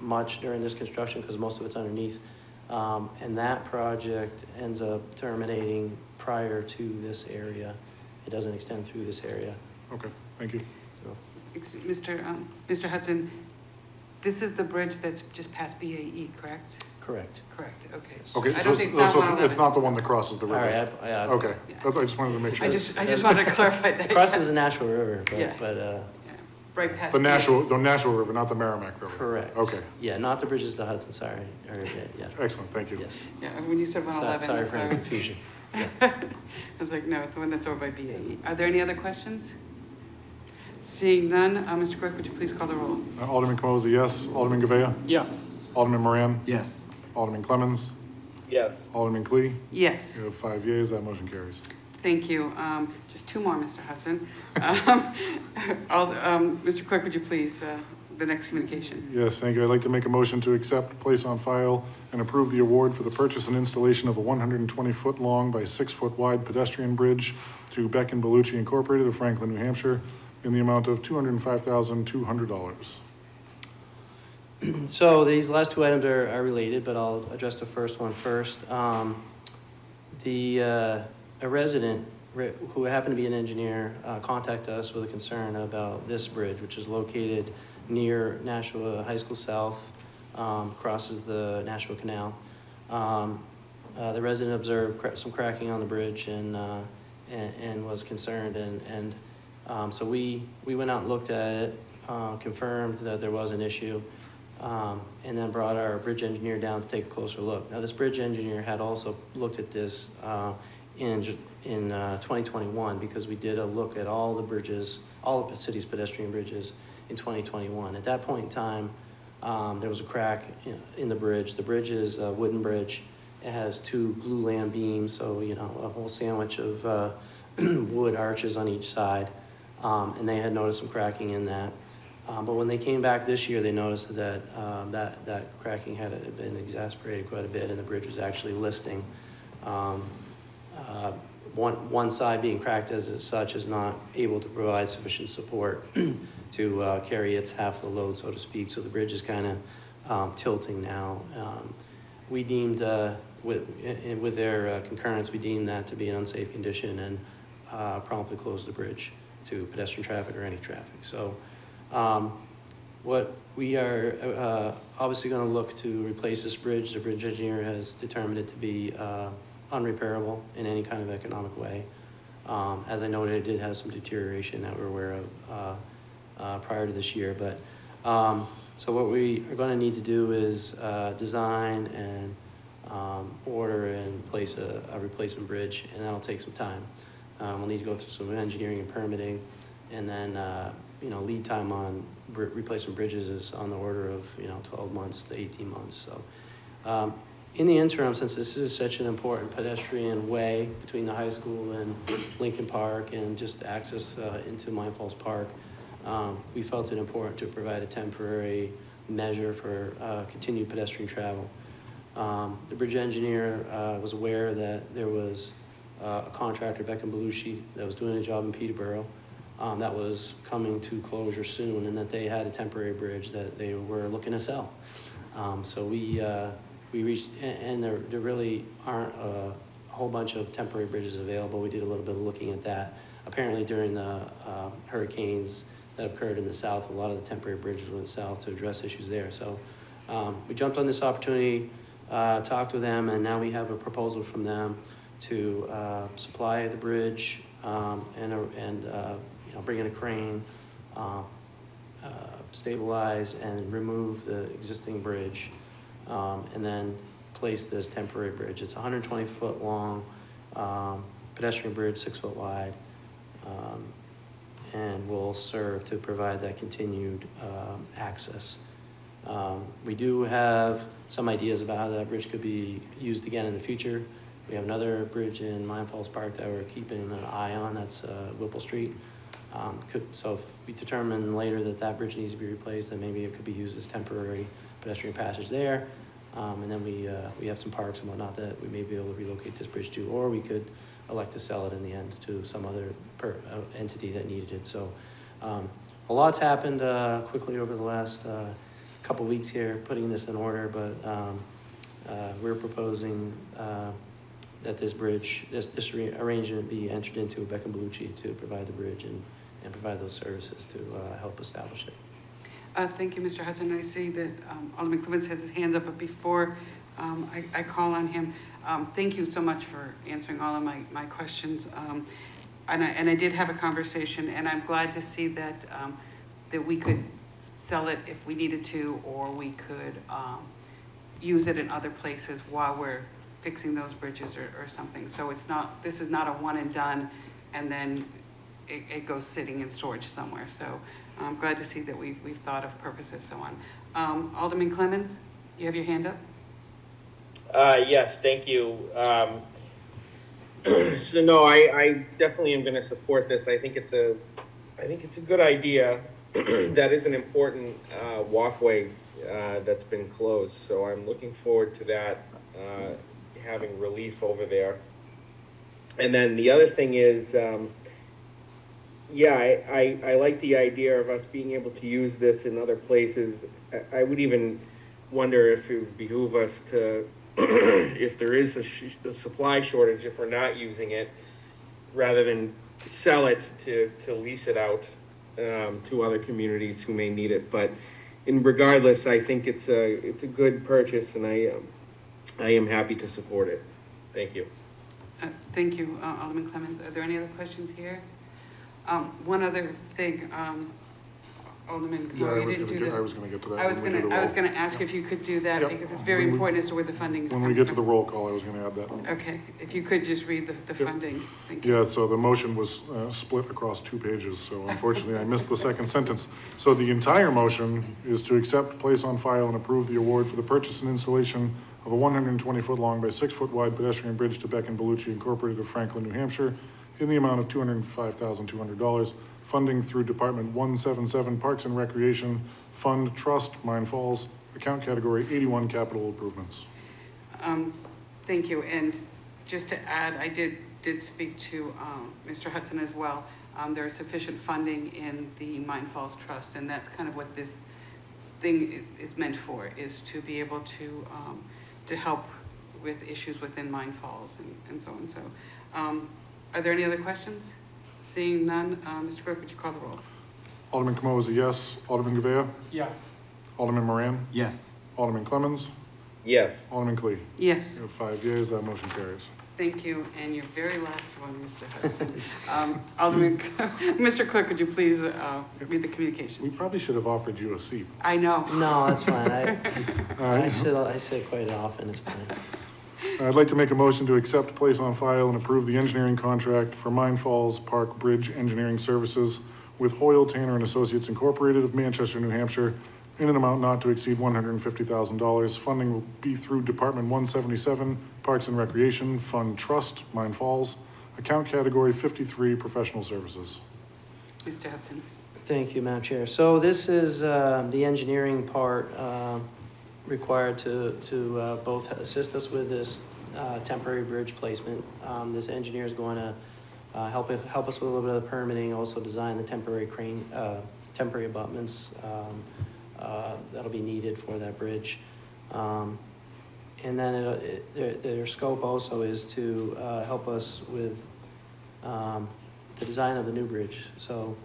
much during this construction because most of it's underneath. And that project ends up terminating prior to this area. It doesn't extend through this area. Okay, thank you. So, Mr. Hudson, this is the bridge that's just past BAE, correct? correct. Correct, okay. Okay, I so don't think that one it's not the one that crosses the All river? right, Okay, Yeah. I just wanted to make sure. I just wanted to clarify that. crosses the Nashua River, Yeah. but Yeah, right past. The Nashua River, not the Merrimack River? correct. Okay, Yeah, not the bridges to Hudson, sorry. Yeah, excellent, thank you. yes. Yeah, when you said 111. Sorry for I any was- confusion. I was like, no, it's the one that's over by BAE. Are there any other questions? Seeing none, Mr. Clerk, would you please call the roll? Alderman Camosa, yes. Alderman Govea? Yes. Alderman Moran? Yes. Alderman Clemmons? Yes. Alderman Clee? Yes, You have 5 yeas, that motion carries. thank you. Just two more, Mr. Hudson. Mr. Clerk, would you please, the next communication? Yes, thank you. I'd like to make a motion to accept, place on file, and approve the award for the purchase and installation of a 120-foot-long by 6-foot-wide pedestrian bridge to Beck and Bellucci Incorporated of Franklin, New Hampshire, in the amount of $205,200. So these last two items are related, but I'll address the first one first. A resident who happened to be an engineer contacted us with a concern about this bridge, which is located near Nashua High School South, crosses the Nashua Canal. The resident observed some cracking on the bridge and was concerned, and so we went out and looked at it, confirmed that there was an issue, and then brought our bridge engineer down to take a closer look. Now, this bridge engineer had also looked at this in 2021, because we did a look at all the bridges, all of the city's pedestrian bridges in 2021. At that point in time, there was a crack in the bridge. The bridge is a wooden bridge. It has two glulam beams, so a whole sandwich of wood arches on each side, and they had noticed some cracking in that. But when they came back this year, they noticed that that cracking had been exacerbated quite a bit, and the bridge was actually listing. One side being cracked as such is not able to provide sufficient support to carry its half of the load, so to speak. So the bridge is kind of tilting now. We deemed, with their concurrence, we deemed that to be an unsafe condition and promptly closed the bridge to pedestrian traffic or any traffic. So what we are obviously going to look to replace this bridge. The bridge engineer has determined it to be unrepairable in any kind of economic way. As I noted, it did have some deterioration that we're aware of prior to this year. But so what we are going to need to do is design and order and place a replacement bridge, and that'll take some time. We'll need to go through some engineering and permitting, and then lead time on replacement bridges is on the order of 12 months to 18 months. So in the interim, since this is such an important pedestrian way between the high school and Lincoln Park and just access into Mine Falls Park, we felt it important to provide a temporary measure for continued pedestrian travel. The bridge engineer was aware that there was a contractor, Beck and Bellucci, that was doing a job in Peterborough that was coming to closure soon, and that they had a temporary bridge that they were looking to sell. So we reached, and there really aren't a whole bunch of temporary bridges available. We did a little bit of looking at that. Apparently during the hurricanes that occurred in the south, a lot of the temporary bridges went south to address issues there. So we jumped on this opportunity talked with them, and now we have a proposal from them to supply the bridge and bring in a crane, stabilize and remove the existing bridge, and then place this temporary bridge. It's 120-foot long pedestrian bridge, 6 foot wide, and will serve to provide that continued access. We do have some ideas about how that bridge could be used again in the future. We have another bridge in Mine Falls Park that we're keeping an eye on, that's Whipple Street. So if we determine later that that bridge needs to be replaced, then maybe it could be used as temporary pedestrian passage there. And then we have some parks and whatnot that we may be able to relocate this bridge to, or we could elect to sell it in the end to some other entity that needed it. So a lot's happened quickly over the last couple weeks here, putting this in order, but we're proposing that this bridge, this arrangement be entered into with Beck & Bellucci to provide the bridge and provide those services to help establish it. Thank you, Mr. Hudson. I see that Alderman Clements has his hand up, but before I call on him, thank you so much for answering all of my questions. And I did have a conversation, and I'm glad to see that that we could sell it if we needed to, or we could use it in other places while we're fixing those bridges or something. So this is not a one and done, and then it goes sitting in storage somewhere. So I'm glad to see that we've thought of purposes, so on. Alderman Clemens, you have your hand up? Yes, thank you. So no, I definitely am going to support this. I think it's a good idea. That is an important walkway that's been closed. So I'm looking forward to that having relief over there. And then the other thing is, yeah, I like the idea of us being able to use this in other places. I would even wonder if it would behoove us to, if there is a supply shortage, if we're not using it, rather than sell it to lease it out to other communities who may need it. But regardless, I think it's a good purchase, and I am happy to support it. Thank you. Thank you, Alderman Clemens. Are there any other questions here? One other thing, Alderman, Yeah, you didn't do that. I was gonna get to that. I was when we do the gonna roll. ask if you could do that, Yep. because it's very When we- important as to where the funding is When coming we get to the from. roll call, I was gonna add that. Okay, if you could just read the funding, thank you. Yeah, so the motion was split across 2 pages, so unfortunately I missed the second sentence. So the entire motion is to accept, place on file, and approve the award for the purchase and installation of a 120-foot long by 6-foot wide pedestrian bridge to Beck & Bellucci Incorporated of Franklin, New Hampshire, in the amount of $205,200, funding through Department 177 Parks and Recreation, Fund Trust, Mine Falls, account category 81 Capital Improvements. Thank you, and just to add, I did speak to Mr. Hudson as well. There is sufficient funding in the Mine Falls Trust, and that's kind of what this thing is meant for, is to be able to help with issues within Mine Falls and so on. So, are there any other questions? Seeing none, Mr. Clerk, would you call the roll? Alderman Camo is a yes. Alderman Govea? Yes. Alderman Moran? Yes. Alderman Clemens? Yes. Alderman Clee? Yes, You have 5 yeas, that motion carries. thank you, and your very last one, Mr. Hudson. Alderman, Mr. Clerk, could you please read the We communications? probably should have offered you a seat. I know. No, that's fine. I Uh, sit quite often, it's fine. I'd like to make a motion to accept, place on file, and approve the engineering contract for Mine Falls Park Bridge Engineering Services with Hoyle, Tanner and Associates Incorporated of Manchester, New Hampshire, in an amount not to exceed $150,000. Funding will be through Department 177, Parks and Recreation, Fund Trust, Mine Falls, account category 53, Professional Services. Mr. Hudson. Thank you, Madam Chair. So this is the engineering part required to both assist us with this temporary bridge placement. This engineer is going to help us with a little bit of the permitting, also design the temporary crane, temporary abutments that'll be needed for that bridge. And then their scope also is to help us with the design of the new bridge. So,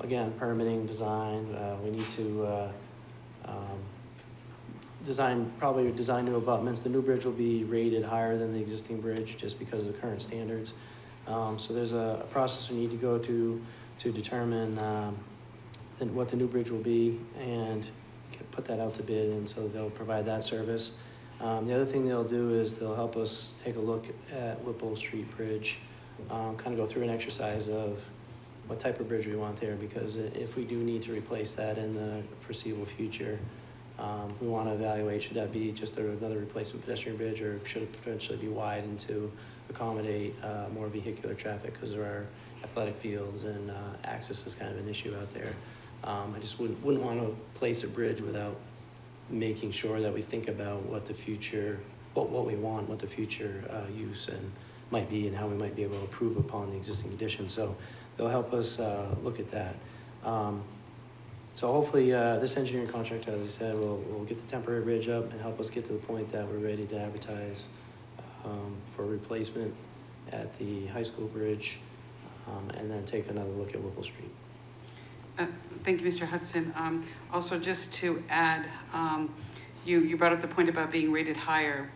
again, permitting, design, we need to probably design new abutments. The new bridge will be rated higher than the existing bridge just because of the current standards. So there's a process we need to go to determine what the new bridge will be and put that out to bid, and so they'll provide that service. The other thing they'll do is they'll help us take a look at Whipple Street Bridge, kind of go through an exercise of what type of bridge we want there, because if we do need to replace that in the foreseeable future, we want to evaluate, should that be just another replacement pedestrian bridge, or should it potentially be widened to accommodate more vehicular traffic, because there are athletic fields and access is kind of an issue out there. I just wouldn't want to place a bridge without making sure that we think about what the future, what we want, what the future use and might be, and how we might be able to improve upon the existing conditions. So they'll help us look at that. So hopefully this engineering contractor, as I said, will get the temporary bridge up and help us get to the point that we're ready to advertise for replacement at the high school bridge, and then take another look at Whipple Street. Thank you, Mr. Hudson. Also, just to add, you brought up the point about being rated higher.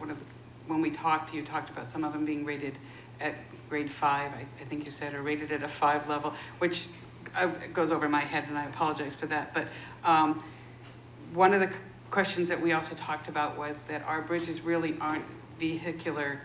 When we talked, you talked about some of them being rated at grade 5, I think you said, or rated at a 5 level, which goes over my head, and I apologize for that. But one of the questions that we also talked about was that our bridges really aren't vehicular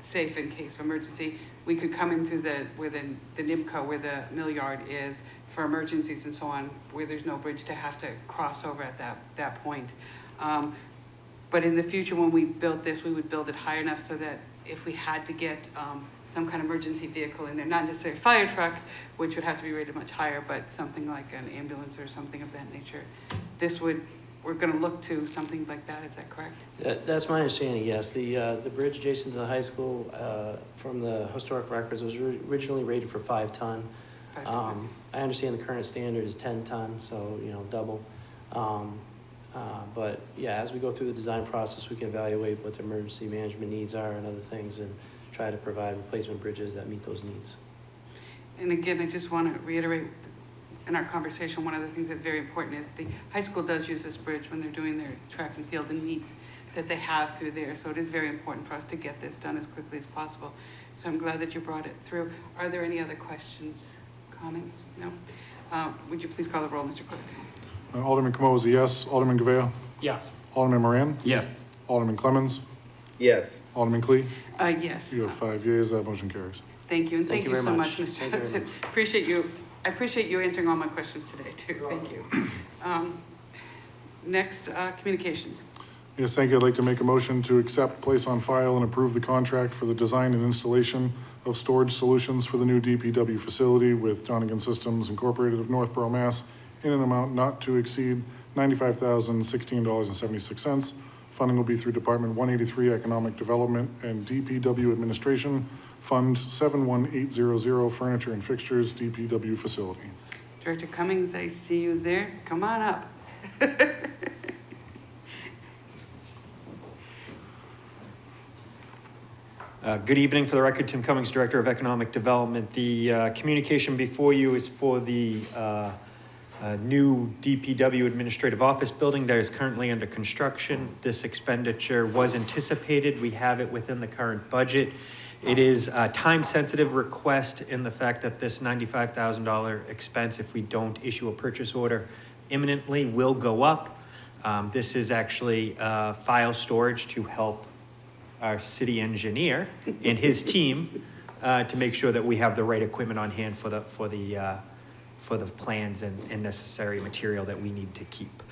safe in case of emergency. We could come in through where the NIMCO, where the mill yard is, for emergencies and so on, where there's no bridge to have to cross over at that point. But in the future, when we built this, we would build it high enough so that if we had to get some kind of emergency vehicle in there, not necessarily a fire truck, which would have to be rated much higher, but something like an ambulance or something of that nature, we're going to look to something like that. Is that correct? That's my understanding, yes. The bridge adjacent to the high school, from the historic records, was originally rated for 5 ton. I understand the current standard is 10 ton, so double. But yeah, as we go through the design process, we can evaluate what the emergency management needs are and other things, and try to provide replacement bridges that meet those needs. And again, I just want to reiterate in our conversation, one of the things that's very important is the high school does use this bridge when they're doing their track and field and meets that they have through there. So it is very important for us to get this done as quickly as possible. So I'm glad that you brought it through. Are there any other questions, comments? No? Would you please call the roll, Mr. Clerk? Alderman Camosi, yes. Alderman Govea? Yes. Alderman Moran? Yes. Alderman Clemmons? Yes. Alderman Clee? Yes. You have 5 yeas, that motion carries. Thank you, and thank you very so much. much, Mr. Thank you very Hudson. much. Appreciate you. I appreciate you answering all my questions today, too. Thank you. Next, communications. Yes, thank you. I'd like to make a motion to accept, place on file, and approve the contract for the design and installation of storage solutions for the new DPW facility with Donegan Systems Incorporated of Northborough, Mass. in an amount not to exceed $95,016.76. Funding will be through Department 183 Economic Development and DPW Administration, Fund 71800 Furniture and Fixtures, DPW Facility. Director Cummings, I see you there. Come on up. Good evening. For the record, Tim Cummings, Director of Economic Development. The communication before you is for the new DPW Administrative Office building that is currently under construction. This expenditure was anticipated. We have it within the current budget. It is a time-sensitive request in the fact that this $95,000 expense, if we don't issue a purchase order imminently, will go up. This is actually file storage to help our city engineer and his team to make sure that we have the right equipment on hand for the plans and necessary material that we need to keep.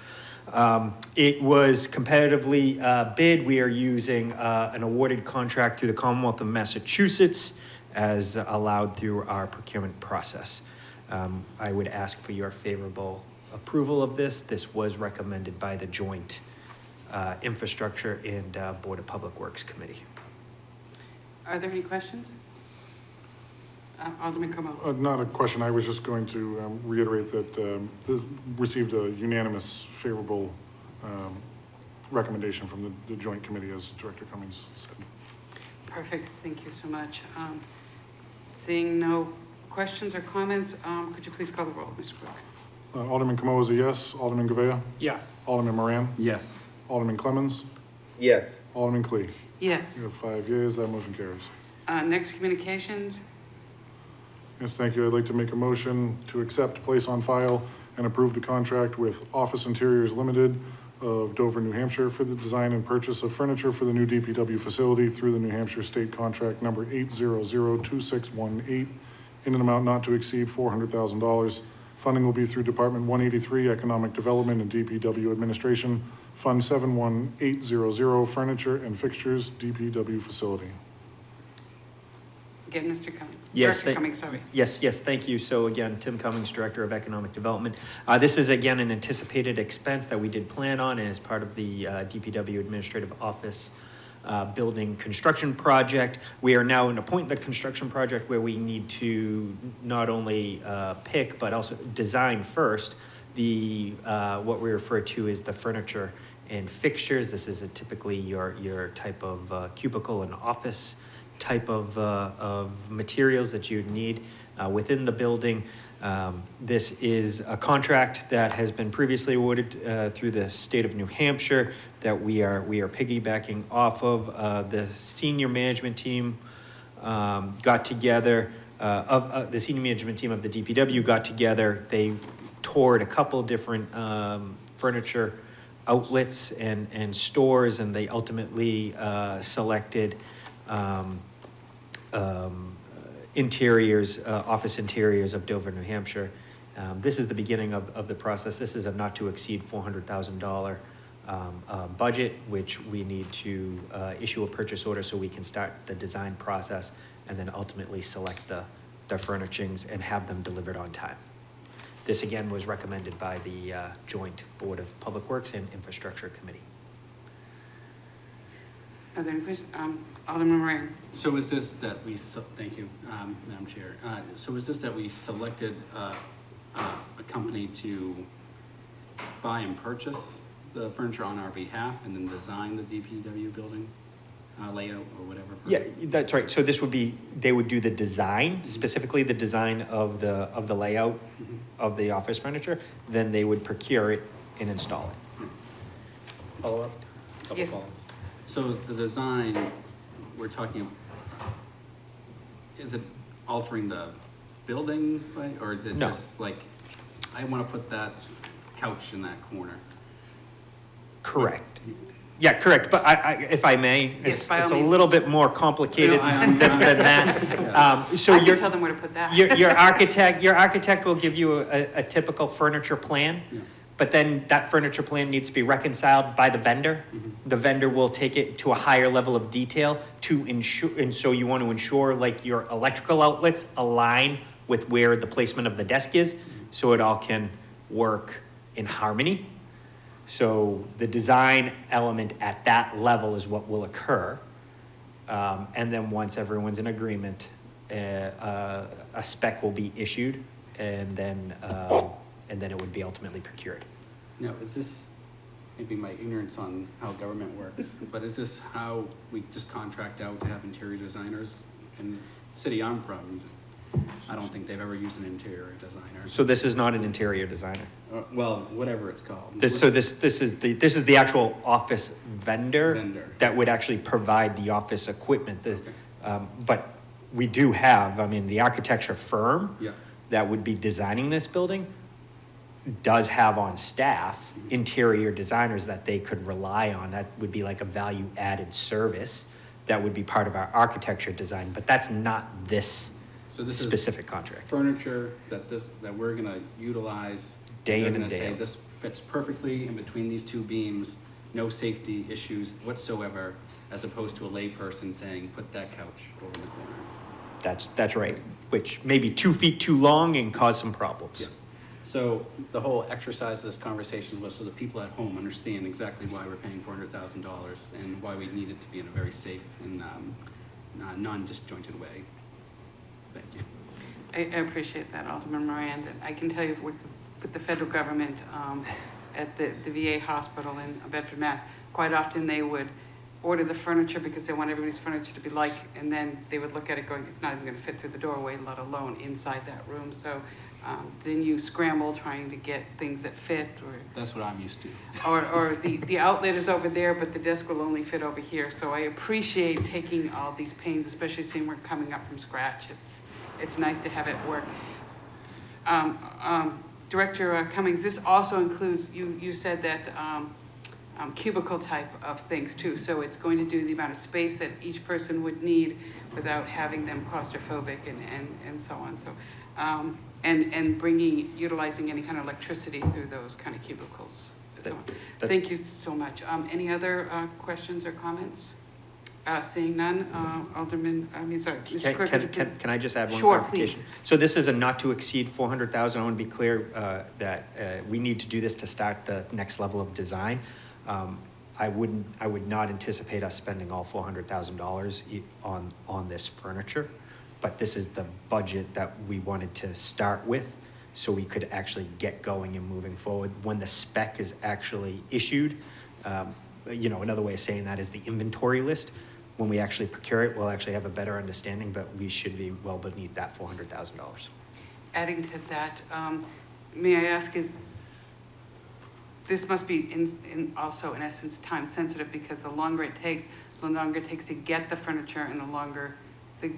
It was competitively bid. We are using an awarded contract through the Commonwealth of Massachusetts as allowed through our procurement process. I would ask for your favorable approval of this. This was recommended by the Joint Infrastructure and Board of Public Works Committee. Are there any questions? Alderman Como. Not a question. I was just going to reiterate that received a unanimous favorable recommendation from the Joint Committee, as Director Cummings said. Perfect. Thank you so much. Seeing no questions or comments, could you please call the roll, Mr. Clerk? Alderman Camosi, yes. Alderman Govea? Yes. Alderman Moran? Yes. Alderman Clemmons, Yes. Alderman Clee. Yes. We have 5 yeas, that motion carries. Next, communications. Yes, thank you. I'd like to make a motion to accept, place on file, and approve the contract with Office Interiors Limited of Dover, New Hampshire for the design and purchase of furniture for the new DPW facility through the New Hampshire State Contract Number 8002618 in an amount not to exceed $400,000. Funding will be through Department 183 Economic Development and DPW Administration, Fund 71800 Furniture and Fixtures, DPW Facility. Again, Mr. Cummings. Yes, Director Cummings, sorry. Yes, thank you. So again, Tim Cummings, Director of Economic Development. This is again an anticipated expense that we did plan on as part of the DPW Administrative Office building construction project. We are now in a point in the construction project where we need to not only pick, but also design first the, what we refer to as the furniture and fixtures. This is typically your type of cubicle and office type of materials that you'd need within the building. This is a contract that has been previously awarded through the state of New Hampshire that we are piggybacking off of. The senior management team got together, the senior management team of the DPW got together. They toured a couple different furniture outlets and stores, and they ultimately selected interiors, office interiors of Dover, New Hampshire. This is the beginning of the process. This is a not to exceed $400,000 budget, which we need to issue a purchase order so we can start the design process and then ultimately select the furnishings and have them delivered on time. This again was recommended by the Joint Board of Public Works and Infrastructure Committee. Are there any questions? Alderman Moran. So is this that we, thank you, Madam Chair. So is this that we selected a company to buy and purchase the furniture on our behalf and then design the DPW building layout or whatever? Yeah, that's right. So this would be, they would do the design, specifically the design of the layout of the office furniture. Then they would procure it and install it. Follow up? Couple Yes. follow-ups. So the design, we're talking, is it altering the building, right? Or is it No. just like, I want to put that couch in that corner? Correct. Yeah, correct. But if I may, Yes, it's by all a means. little bit more complicated No, I- than that. So I can your tell them where to put that. your architect will give you a typical furniture plan. Yeah. But then that furniture plan needs to be reconciled by the vendor. The vendor will take it to a higher level of detail to ensure, and so you want to ensure like your electrical outlets align with where the placement of the desk is, so it all can work in harmony. So the design element at that level is what will occur. And then once everyone's in agreement, a spec will be issued, and then it would be ultimately procured. Now, is this, maybe my ignorance on how government works, but is this how we just contract out to have interior designers? In the city I'm from, I don't think they've ever used an interior designer. So this is not an interior designer. Well, whatever it's called. This is the actual office vendor Vendor. that would actually provide the office equipment. Okay. But we do have, I mean, the architecture firm Yeah. that would be designing this building does have on staff interior designers that they could rely on. That would be like a value added service that would be part of our architecture design, but that's not this So this is specific contract. furniture that we're gonna utilize. Day They're in and gonna day say out. this fits perfectly in between these two beams, no safety issues whatsoever, as opposed to a layperson saying, put that couch over in the corner. That's right, which may be 2 feet too long and cause some problems. Yes. So the whole exercise of this conversation was so that people at home understand exactly why we're paying $400,000 and why we need it to be in a very safe and non-disjointed way. Thank you. I appreciate that, Alderman Moran. I can tell you with the federal government at the VA hospital in Bedford, Mass, quite often they would order the furniture because they want everybody's furniture to be like, and then they would look at it going, it's not even going to fit through the doorway, let alone inside that room. So then you scramble trying to get things that fit, That's what I'm used to. or the outlet is over there, but the desk will only fit over here. So I appreciate taking all these pains, especially seeing we're coming up from scratch. It's nice to have it work. Director Cummings, this also includes, you said that cubicle type of things too. So it's going to do the amount of space that each person would need without having them claustrophobic and so on. So, and utilizing any kind of electricity through those kind of cubicles. So, thank you so much. Any other questions or comments? Seeing none, Mr. Clerk, would you please? Can I just add one Sure, clarification? please. So this is a not to exceed 400,000. I want to be clear that we need to do this to start the next level of design. I would not anticipate us spending all $400,000 on this furniture, but this is the budget that we wanted to start with so we could actually get going and moving forward. When the spec is actually issued, another way of saying that is the inventory list. When we actually procure it, we'll actually have a better understanding, but we should be well beneath that $400,000. Adding to that, may I ask, this must be also in essence time sensitive, because the longer it takes to get the furniture, and the longer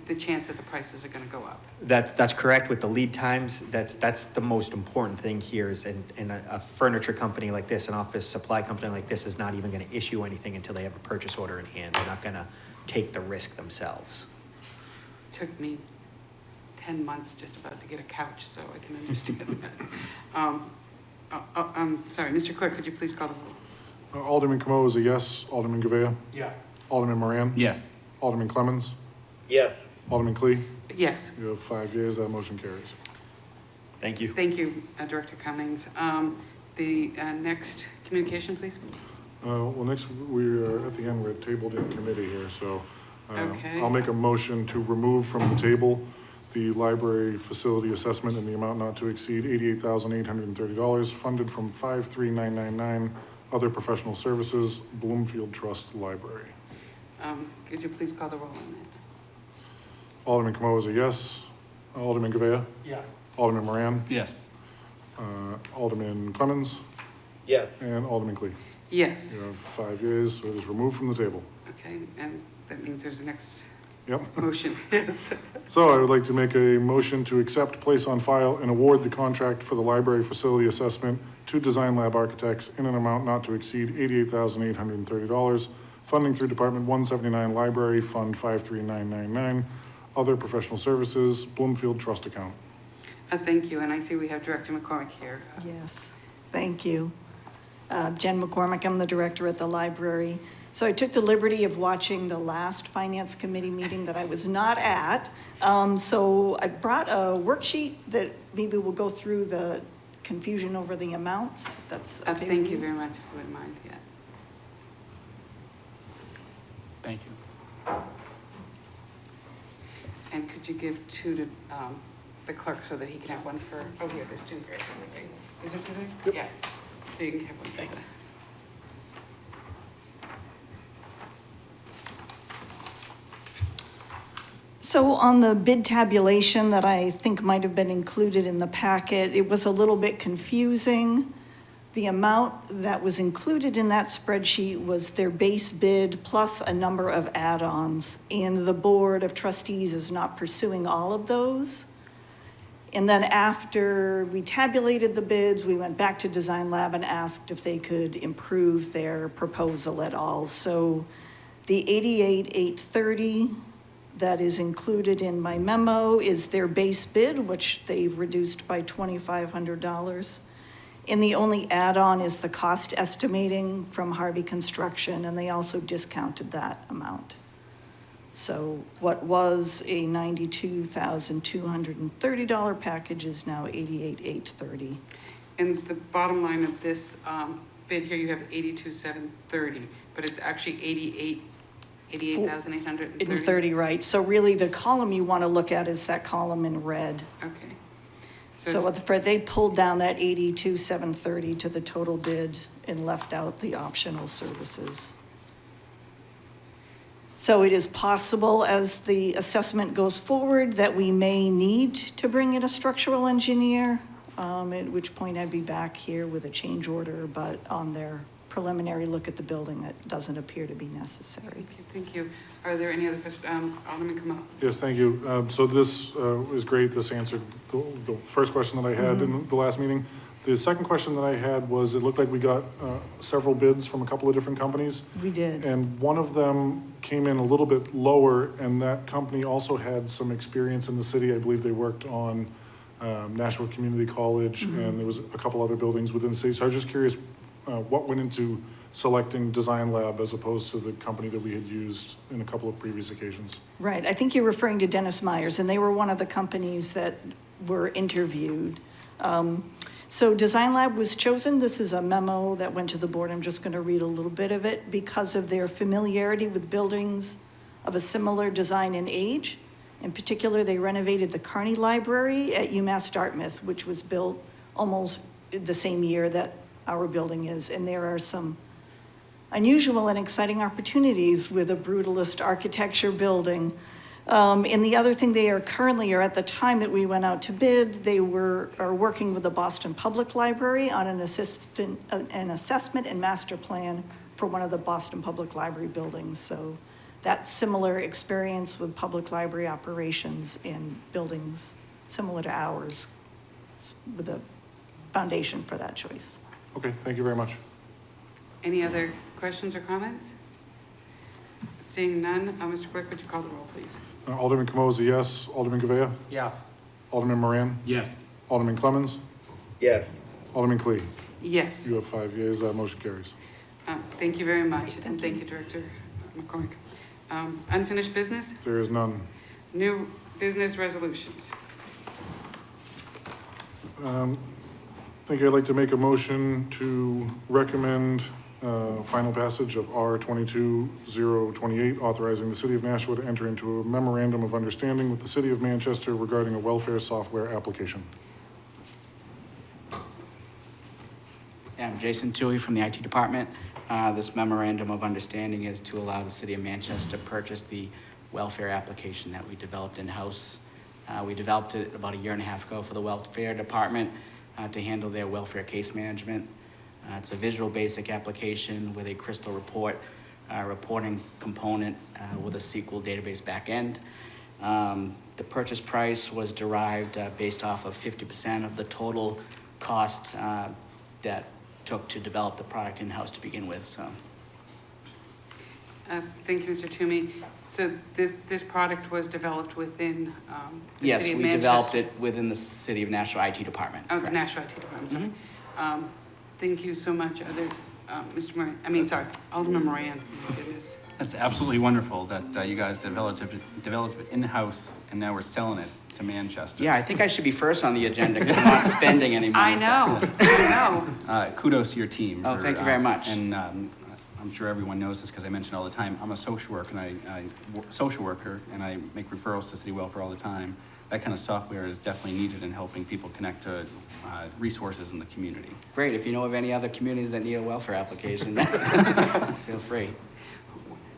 the chance that the prices are going to go up. That's correct. With the lead times, that's the most important thing here is, and a furniture company like this, an office supply company like this is not even going to issue anything until they have a purchase order in hand. They're not going to take the risk themselves. Took me 10 months just about to get a couch, so I can understand that. I'm sorry, Mr. Clerk, could you please call the roll? Alderman Camo is a yes. Alderman Govea? Yes. Alderman Moran? Yes. Alderman Clemmons? Yes. Alderman Clee? Yes, You have 5 yeas, that motion carries. Thank you. thank you, Director Cummings. The next communication, please. Next, we are at the end, we're tabled in committee here, so Okay. I'll make a motion to remove from the table the library facility assessment in the amount not to exceed $88,830, funded from 53999, other professional services, Bloomfield Trust Library. Could you please call the roll on that? Alderman Camo is a yes. Alderman Govea? Yes. Alderman Moran? Yes. Alderman Clemmons? Yes. And Alderman Clee. Yes, You have 5 yeas, so it is removed from the table. okay, and that means there's a next Yep. motion. Yes. So I would like to make a motion to accept, place on file, and award the contract for the library facility assessment to Design Lab Architects in an amount not to exceed $88,830, funding through Department 179 Library, Fund 53999, other professional services, Bloomfield Trust account. Thank you, and I see we have Director McCormick here. Yes, thank you. Jen McCormick, I'm the director at the library. So I took the liberty of watching the last Finance Committee meeting that I was not at. So I brought a worksheet that maybe will go through the confusion over the amounts. That's okay with Thank you very much, if you wouldn't mind, yeah. Thank you. And could you give two to the clerk so that he can have one for, oh, here, there's two here. Is there two there? Yeah, so you can have one. Thank you. So on the bid tabulation that I think might have been included in the packet, it was a little bit confusing. The amount that was included in that spreadsheet was their base bid plus a number of add-ons, and the Board of Trustees is not pursuing all of those. And then after we tabulated the bids, we went back to Design Lab and asked if they could improve their proposal at all. So the $88,830 that is included in my memo is their base bid, which they've reduced by $2,500. And the only add-on is the cost estimating from Harvey Construction, and they also discounted that amount. So what was a $92,230 package is now $88,830. And the bottom line of this bid here, you have 82,730, but it's actually 88,830. 30, right. So really the column you want to look at is that column in red. Okay. So what they pulled down that 82,730 to the total bid and left out the optional services. So it is possible as the assessment goes forward that we may need to bring in a structural engineer, at which point I'd be back here with a change order, but on their preliminary look at the building, that doesn't appear to be necessary. Okay, thank you. Are there any other questions? Alderman Kamau. Yes, thank you. So this is great. This answered the first question that I had in the last meeting. The second question that I had was, it looked like we got several bids from a couple of different companies. We did. And one of them came in a little bit lower, and that company also had some experience in the city. I believe they worked on Nashua Community College, and there was a couple other buildings within the city. So I was just curious, what went into selecting Design Lab as opposed to the company that we had used in a couple of previous occasions? Right, I think you're referring to Dennis Myers, and they were one of the companies that were interviewed. So Design Lab was chosen. This is a memo that went to the board. I'm just going to read a little bit of it. Because of their familiarity with buildings of a similar design and age. In particular, they renovated the Carney Library at UMass Dartmouth, which was built almost the same year that our building is. And there are some unusual and exciting opportunities with a brutalist architecture building. And the other thing, they are currently, or at the time that we went out to bid, they are working with the Boston Public Library on an assessment and master plan for one of the Boston Public Library buildings. So that similar experience with public library operations in buildings similar to ours with a foundation for that choice. Okay, thank you very much. Any other questions or comments? Seeing none, Mr. Clerk, would you call the roll, please? Alderman Camoza, yes. Alderman Govea? Yes. Alderman Moran? Yes. Alderman Clemmons? Yes. Alderman Clee? Yes. You have 5 yeas. That motion carries. Thank you very much, and thank you, Director McCormick. Unfinished business? There is none. New business resolutions. I think I'd like to make a motion to recommend final passage of R 22-028, authorizing the City of Nashua to enter into a memorandum of understanding with the City of Manchester regarding a welfare software application. Yeah, I'm Jason Toohey from the IT department. This memorandum of understanding is to allow the City of Manchester to purchase the welfare application that we developed in-house. We developed it about a year and a half ago for the welfare department to handle their welfare case management. It's a visual basic application with a crystal report, reporting component with a SQL database backend. The purchase price was derived based off of 50% of the total cost that took to develop the product in-house to begin with. So, Thank you, Mr. Toomey. So this product was developed within the yes, City of we Manchester? developed it within the City of Nashua IT department. Oh, the correct. Nashua IT department, sorry. Thank you so much, Mr. Moran, Alderman Moran. My goodness. That's absolutely wonderful that you guys developed it in-house, and now we're selling it to Manchester. Yeah, I think I should be first on the agenda because I'm not spending any money. I know. Kudos to your team. Oh, thank you very much. And I'm sure everyone knows this because I mention it all the time. I'm a social worker, and I make referrals to City Welfare all the time. That kind of software is definitely needed in helping people connect to resources in the community. Great. If you know of any other communities that need a welfare application, feel free.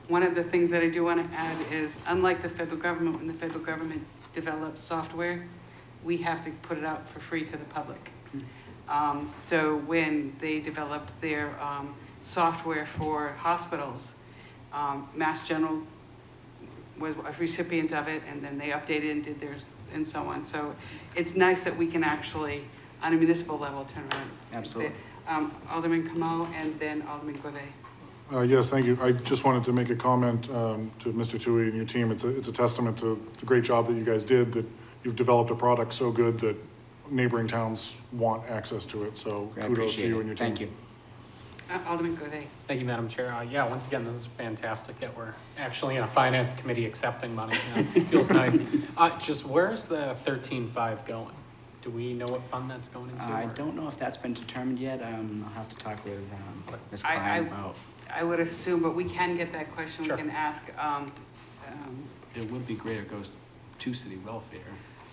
One of the things that I do want to add is, unlike the federal government, when the federal government develops software, we have to put it out for free to the public. So when they developed their software for hospitals, Mass General was a recipient of it, and then they updated and did theirs and so on. So it's nice that we can actually, on a municipal level, turn around. Absolutely. Alderman Camo and then Alderman Gouvet. Yes, thank you. I just wanted to make a comment to Mr. Toohey and your team. It's a testament to the great job that you guys did, that you've developed a product so good that neighboring towns want access to it. So Great, kudos to you and your team. Thank you. Alderman Gouvet. Thank you, Madam Chair. Yeah, once again, this is fantastic that we're actually in a finance committee accepting money. It feels nice. Just where's the 13.5 going? Do we know what fund that's going into? I or- don't know if that's been determined yet. I'll have to talk with Ms. I- Klein about. I would assume, but we can get that question. Sure. We can ask. It would be great if it goes to City Welfare.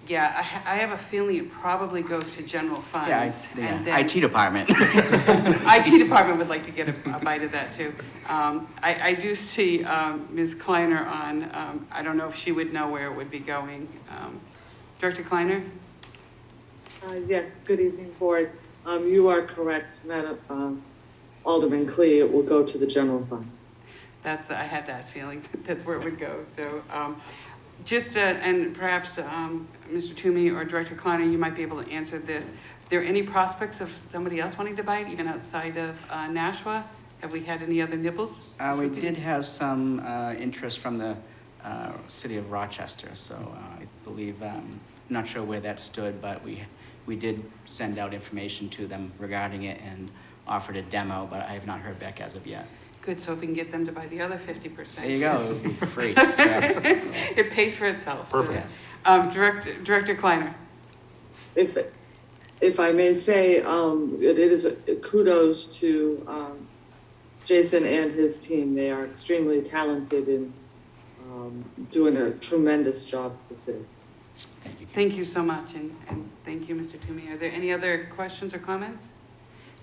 Yeah, I have a feeling it probably goes to general funds. Yeah, and then IT department. IT department would like to get a bite of that too. I do see Ms. Kleiner on, I don't know if she would know where it would be going. Director Kleiner? Yes, good evening, Board. You are correct, Madam Alderman Clee, it will go to the general fund. I had that feeling, that's where it would go. So and perhaps Mr. Toomey or Director Kleiner, you might be able to answer this. Are there any prospects of somebody else wanting to buy it, even outside of Nashua? Have we had any other nibbles? We did have some interest from the city of Rochester, so I believe, not sure where that stood, but we did send out information to them regarding it and offered a demo, but I have not heard back as of yet. Good, so if we can get them to buy the other 50%. There you go, it would be free. Yeah. It pays for itself. Perfect. Director Kleiner. If I may say, it is kudos to Jason and his team. They are extremely talented in doing a tremendous job for the city. Thank you. Thank you so much, and thank you, Mr. Toomey. Are there any other questions or comments?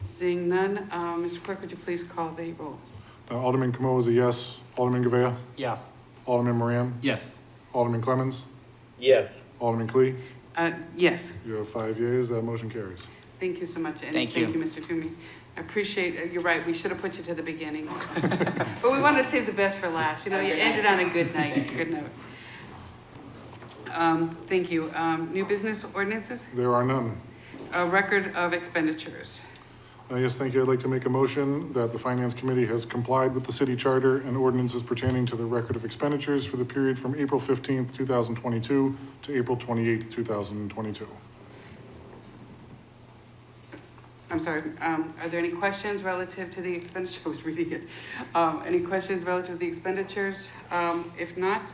Seeing none, Mr. Clerk, would you please call the roll? Alderman Cameau is a yes. Alderman Govea? Yes. Alderman Moran? Yes. Alderman Clemmons? Yes. Alderman Clee? Yes, You have 5 yeas, that motion carries. thank you so much, and Thank you. Mr. Toomey. I appreciate, you're right, we should have put you to the beginning. But we wanted to save the best for last, you ended on a good night, good note. Thank you. New business ordinances? There are none. A record of expenditures. Yes, thank you. I'd like to make a motion that the Finance Committee has complied with the city charter and ordinances pertaining to the record of expenditures for the period from April 15th, 2022 to April 28th, 2022. I'm sorry, are there any questions relative to the expenditure? I was reading it. Any questions relative to the expenditures? If not,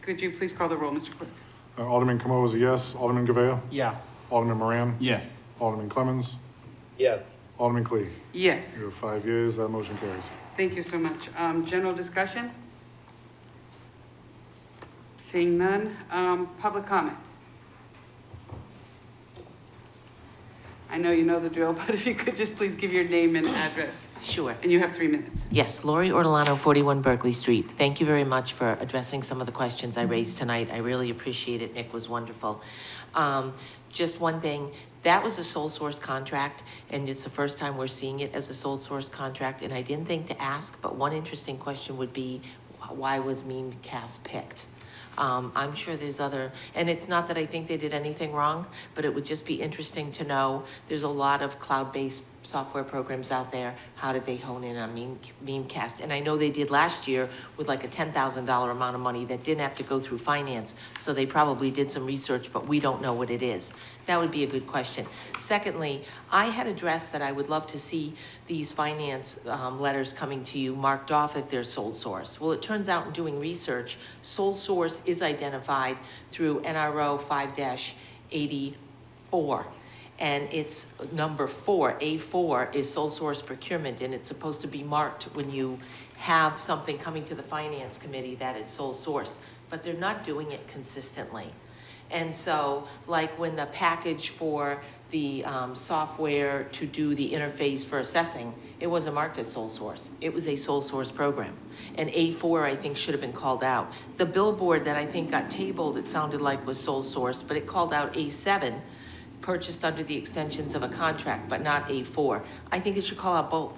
could you please call the roll, Mr. Clerk? Alderman Cameau is a yes. Alderman Govea? Yes. Alderman Moran? Yes. Alderman Clemmons? Yes. Alderman Clee? Yes, You have 5 yeas, that motion carries. thank you so much. General discussion? Seeing none, public comment? I know you know the drill, but if you could just please give your name and address. Sure. And you have 3 minutes. Yes, Lori Ortolano, 41 Berkeley Street. Thank you very much for addressing some of the questions I raised tonight. I really appreciate it. Nick was wonderful. Just one thing, that was a sole source contract, and it's the first time we're seeing it as a sole source contract, and I didn't think to ask, but one interesting question would be, why was Memecast picked? I'm sure there's other, and it's not that I think they did anything wrong, but it would just be interesting to know, there's a lot of cloud-based software programs out there. How did they hone in on Memecast? And I know they did last year with like a $10,000 amount of money that didn't have to go through finance, so they probably did some research, but we don't know what it is. That would be a good question. Secondly, I had addressed that I would love to see these finance letters coming to you marked off if they're sole source. Well, it turns out in doing research, sole source is identified through NRO 5-84. And it's number 4, A4 is sole source procurement, and it's supposed to be marked when you have something coming to the Finance Committee that it's sole sourced, but they're not doing it consistently. And so, like when the package for the software to do the interface for assessing, it wasn't marked as sole source. It was a sole source program. And A4, I think, should have been called out. The billboard that I think got tabled, it sounded like was sole source, but it called out A7, purchased under the extensions of a contract, but not A4. I think it should call out both,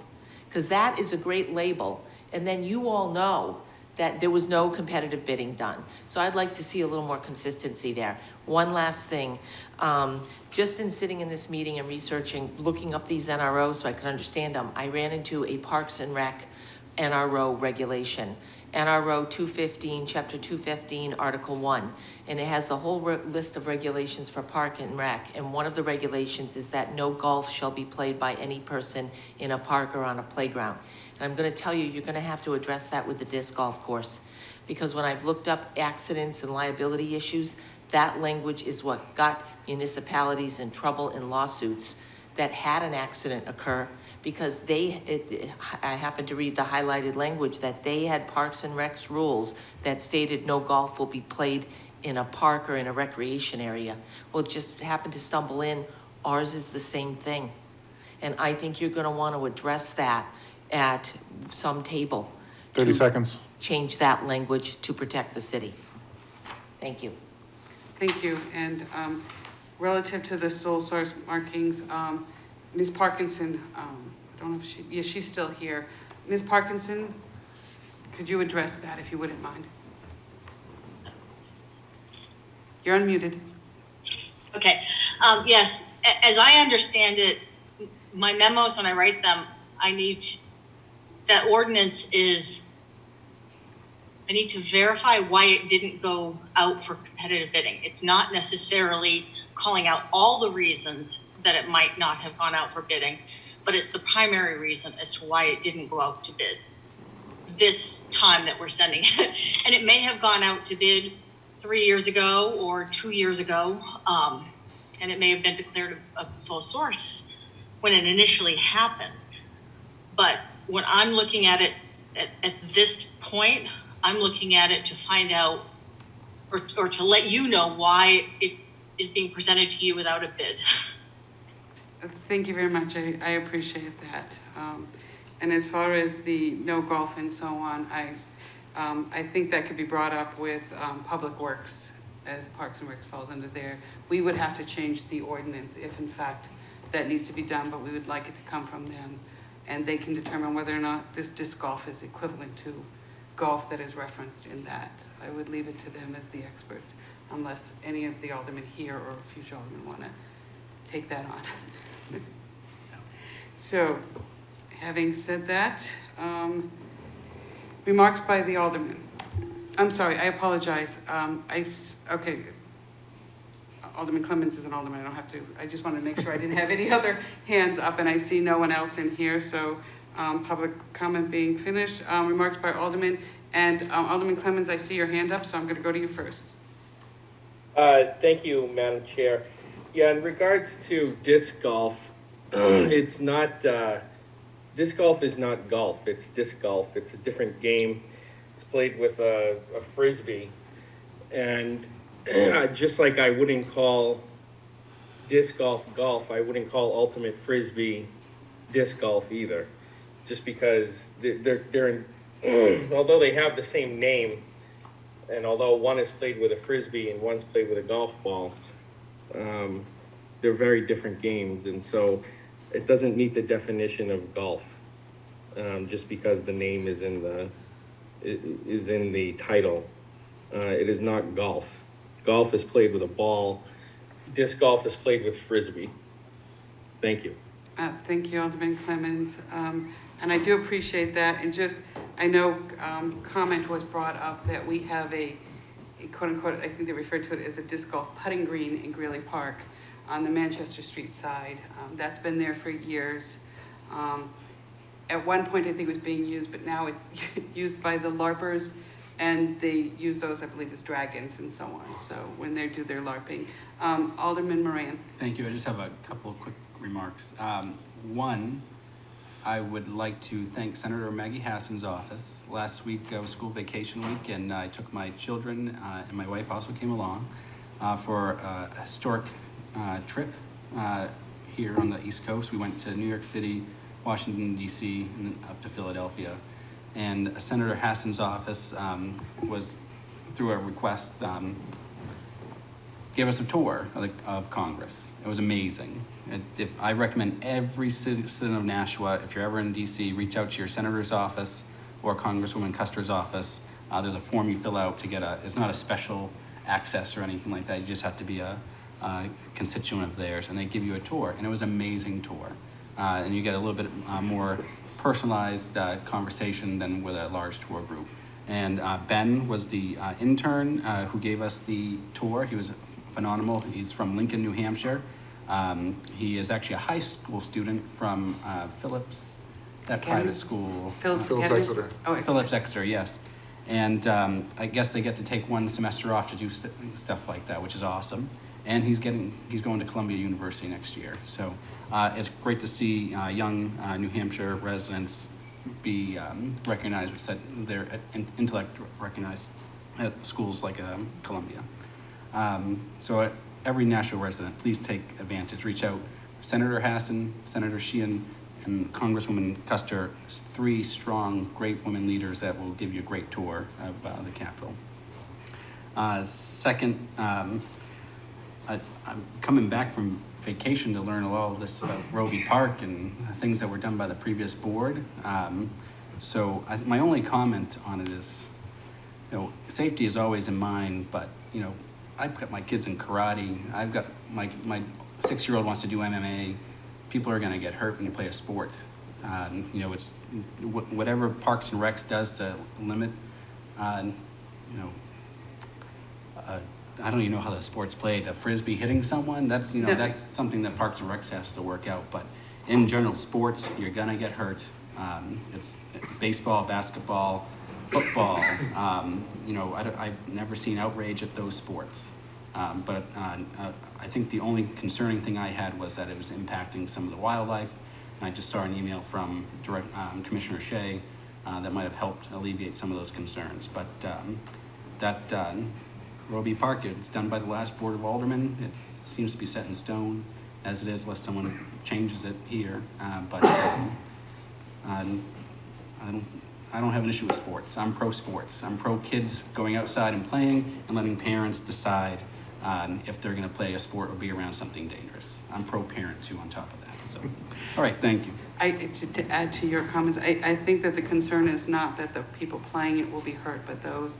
because that is a great label. And then you all know that there was no competitive bidding done. So I'd like to see a little more consistency there. One last thing, just in sitting in this meeting and researching, looking up these NROs so I could understand them, I ran into a Parks and Rec NRO regulation. NRO 215, Chapter 215, Article 1. And it has the whole list of regulations for Park and Rec. And one of the regulations is that no golf shall be played by any person in a park or on a playground. And I'm going to tell you, you're going to have to address that with the disc golf course. Because when I've looked up accidents and liability issues, that language is what got municipalities in trouble in lawsuits that had an accident occur, because I happened to read the highlighted language that they had Parks and Recs rules that stated no golf will be played in a park or in a recreation area will just happen to stumble in, ours is the same thing. And I think you're gonna wanna address that at some table. 30 to seconds. Change that language to protect the city. Thank you. Thank you. And relative to the sole source markings, Ms. Parkinson, I don't know if yes, she's still here. Ms. Parkinson, could you address that if you wouldn't mind? You're unmuted. Okay, yes, as I understand it, my memos, when I write them, that ordinance is, I need to verify why it didn't go out for competitive bidding. It's not necessarily calling out all the reasons that it might not have gone out for bidding, but it's the primary reason as to why it didn't go out to bid this time that we're sending it. And it may have gone out to bid 3 years ago or 2 years ago, and it may have been declared a sole source when it initially happened. But when I'm looking at it at this point, I'm looking at it to find out or to let you know why it is being presented to you without a bid. Thank you very much. I appreciate that. And as far as the no golf and so on, I think that could be brought up with Public Works, as Parks and Recs falls under there. We would have to change the ordinance if in fact that needs to be done, but we would like it to come from them. And they can determine whether or not this disc golf is equivalent to golf that is referenced in that. I would leave it to them as the experts, unless any of the aldermen here or future aldermen want to take that on. So, having said that, remarks by the alderman. I'm sorry, I apologize. Okay. Alderman Clemens is an alderman, I don't have to, I just wanted to make sure I didn't have any other hands up, and I see no one else in here, so public comment being finished. Remarks by alderman, and Alderman Clemens, I see your hand up, so I'm going to go to you first. Thank you, Madam Chair. Yeah, in regards to disc golf, it's not, disc golf is not golf, it's disc golf. It's a different game. It's played with a frisbee. And just like I wouldn't call disc golf golf, I wouldn't call ultimate frisbee disc golf either. Just because they're in, although they have the same name, and although one is played with a frisbee and one's played with a golf ball, they're very different games, and so it doesn't meet the definition of golf, just because the name is in the title. It is not golf. Golf is played with a ball. Disc golf is played with frisbee. Thank you. Thank you, Alderman Clemens. And I do appreciate that. And just, I know comment was brought up that we have a quote unquote, I think they referred to it as a disc golf putting green in Greeley Park on the Manchester Street side. That's been there for years. At one point, I think it was being used, but now it's used by the LARPers, and they use those, I believe, as dragons and so on. So when they do their LARPing. Alderman Moran. Thank you. I just have a couple of quick remarks. One, I would like to thank Senator Maggie Hassan's office. Last week was school vacation week, and I took my children and my wife also came along for a historic trip here on the East Coast. We went to New York City, Washington, D.C., and up to Philadelphia. And Senator Hassan's office was, through a request, gave us a tour of Congress. It was amazing. I recommend every citizen of Nashua, if you're ever in DC, reach out to your senator's office or Congresswoman Custer's office. There's a form you fill out to get it's not a special access or anything like that. You just have to be a constituent of theirs, and they give you a tour. And it was an amazing tour. And you get a little bit more personalized conversation than with a large tour group. And Ben was the intern who gave us the tour. He was phenomenal. He's from Lincoln, New Hampshire. He is actually a high school student from Phillips, that private school. Phillips Exeter. Oh, Phillips Exeter, yes. And I guess they get to take one semester off to do stuff like that, which is awesome. And he's going to Columbia University next year. So it's great to see young New Hampshire residents be recognized, set their intellect recognized at schools like Columbia. So every Nashua resident, please take advantage. Reach out. Senator Hassan, Senator Sheehan, and Congresswoman Custer, 3 strong, great women leaders that will give you a great tour of the Capitol. Second, I'm coming back from vacation to learn a lot of this about Roby Park and things that were done by the previous board. So my only comment on it is, safety is always in mind, but, I've got my kids in karate. I've got my 6-year-old wants to do MMA. People are going to get hurt when you play a sport. It's whatever Parks and Recs does to limit, I don't even know how the sport's played. A frisbee hitting someone, that's that's something that Parks and Recs has to work out. But in general, sports, you're gonna get hurt. It's baseball, basketball, football. I've never seen outrage at those sports. But I think the only concerning thing I had was that it was impacting some of the wildlife. And I just saw an email from Commissioner Shea that might have helped alleviate some of those concerns. But Roby Park, it's done by the last Board of Aldermen. It seems to be set in stone as it is, unless someone changes it here. I don't have an issue with sports. I'm pro sports. I'm pro kids going outside and playing and letting parents decide if they're going to play a sport or be around something dangerous. I'm pro parent too on top of that. So, all right, thank you. To add to your comments, I think that the concern is not that the people playing it will be hurt, but those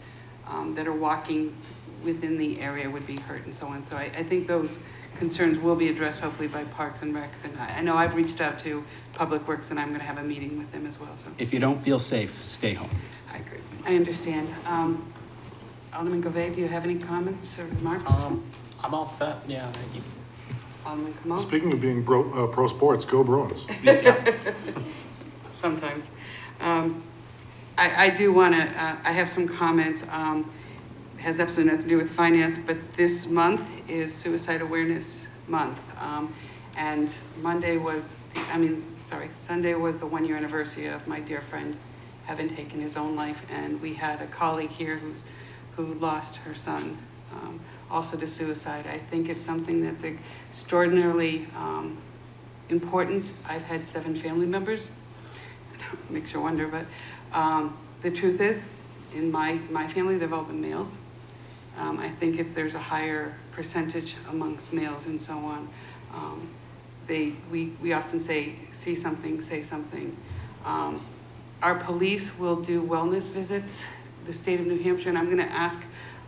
that are walking within the area would be hurt and so on. So I think those concerns will be addressed hopefully by Parks and Recs. And I know I've reached out to Public Works and I'm going to have a meeting with them as well. So if you don't feel safe, stay home. I agree. I understand. Alderman GOV, do you have any comments or remarks? I'm all set. Yeah, thank you. Alderman Kamal? Speaking of being pro sports, go Bruins. Sometimes. I do want to, I have some comments. Has absolutely nothing to do with finance, but this month is Suicide Awareness Month. And Sunday was the 1-year anniversary of my dear friend having taken his own life. And we had a colleague here who lost her son also to suicide. I think it's something that's extraordinarily important. I've had 7 family members. Makes you wonder, but the truth is, in my family, they've all been males. I think there's a higher percentage amongst males and so on. We often say, see something, say something. Our police will do wellness visits, the state of New Hampshire, and I'm going to ask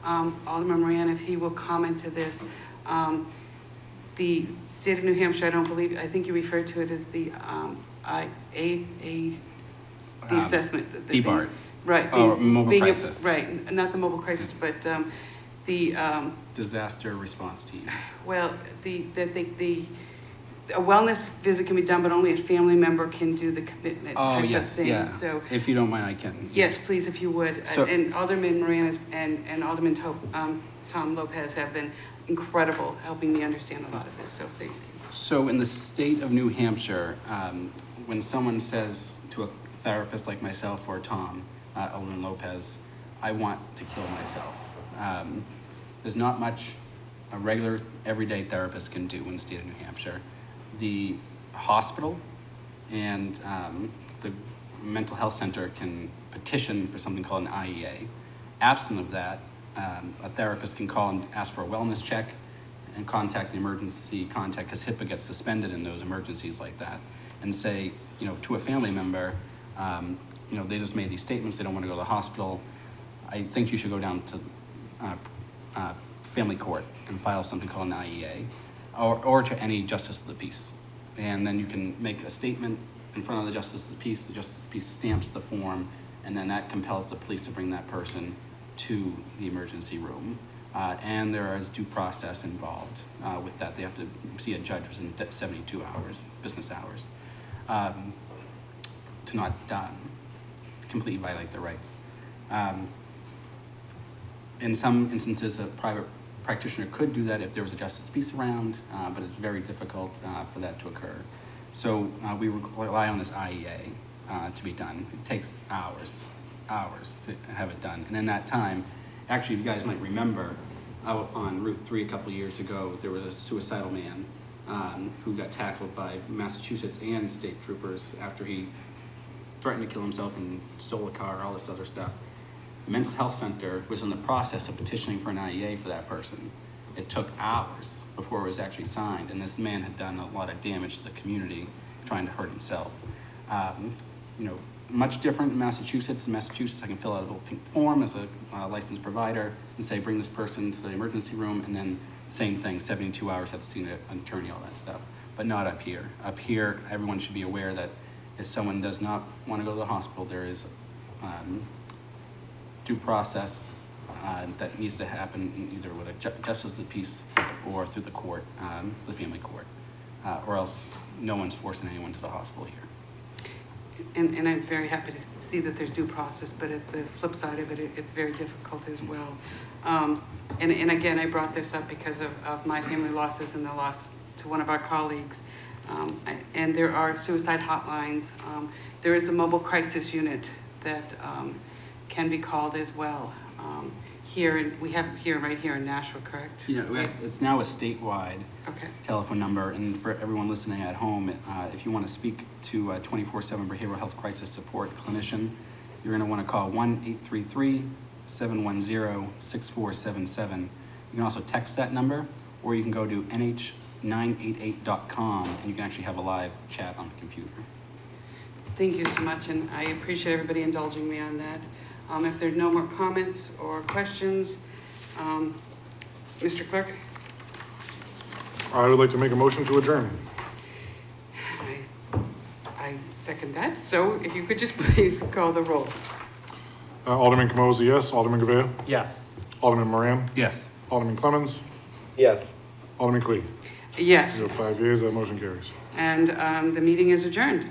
Alderman Moran if he will comment to this. The state of New Hampshire, I think you referred to it as the the assessment. DBART. Right. Oh, mobile crisis. Right, not the mobile crisis, but the disaster response team. well, a wellness visit can be done, but only a family member can do the commitment type of thing. Yeah. So if you don't mind, I can. yes, please, if you would. So, and Alderman Moran and Alderman Tom Lopez have been incredible helping me understand a lot of this. So thank you. So in the state of New Hampshire, when someone says to a therapist like myself or Tom, Alderman Lopez, I want to kill myself. There's not much a regular, everyday therapist can do in the state of New Hampshire. The hospital and the mental health center can petition for something called an IEA. Absent of that, a therapist can call and ask for a wellness check and contact the emergency contact, because HIPAA gets suspended in those emergencies like that, and say, to a family member, they just made these statements, they don't want to go to the hospital. I think you should go down to family court and file something called an IEA, or to any justice of the peace. And then you can make a statement in front of the justice of the peace stamps the form, and then that compels the police to bring that person to the emergency room. And there is due process involved with that. They have to see a judge within 72 hours, business hours, to not completely violate their rights. In some instances, a private practitioner could do that if there was a justice peace around, but it's very difficult for that to occur. So we rely on this IEA to be done. It takes hours to have it done. And in that time, actually, you guys might remember, out on Route 3 a couple years ago, there was a suicidal man who got tackled by Massachusetts and state troopers after he threatened to kill himself and stole a car, all this other stuff. The mental health center was in the process of petitioning for an IEA for that person. It took hours before it was actually signed, and this man had done a lot of damage to the community trying to hurt himself. You know, much different in Massachusetts. In Massachusetts, I can fill out a little pink form as a licensed provider and say, bring this person to the emergency room, and then same thing, 72 hours, have to see an attorney, all that stuff. But not up here. Up here, everyone should be aware that if someone does not want to go to the hospital, there is due process that needs to happen either with a justice of the peace or through the court, the family court, or else no one's forcing anyone to the hospital here. And I'm very happy to see that there's due process, but at the flip side of it, it's very difficult as well. And again, I brought this up because of my family losses and the loss to one of our colleagues. And there are suicide hotlines. There is a mobile crisis unit that can be called as well. We have here, right here in Nashua, correct? Yeah, it's now a statewide Okay. telephone number, and for everyone listening at home, if you want to speak to a 24/7 behavioral health crisis support clinician, you're going to want to call 1-833-710-6477. You can also text that number, or you can go to nh988.com, and you can actually have a live chat on the computer. Thank you so much, and I appreciate everybody indulging me on that. If there's no more comments or questions, Mr. Clerk? I would like to make a motion to adjourn. I second that. So if you could just please call the roll. Alderman Camozzi, yes. Alderman Gavea? Yes. Alderman Moran? Yes. Alderman Clemmons? Yes. Alderman Clee? Yes, You have 5 yeas, that motion carries. and the meeting is adjourned.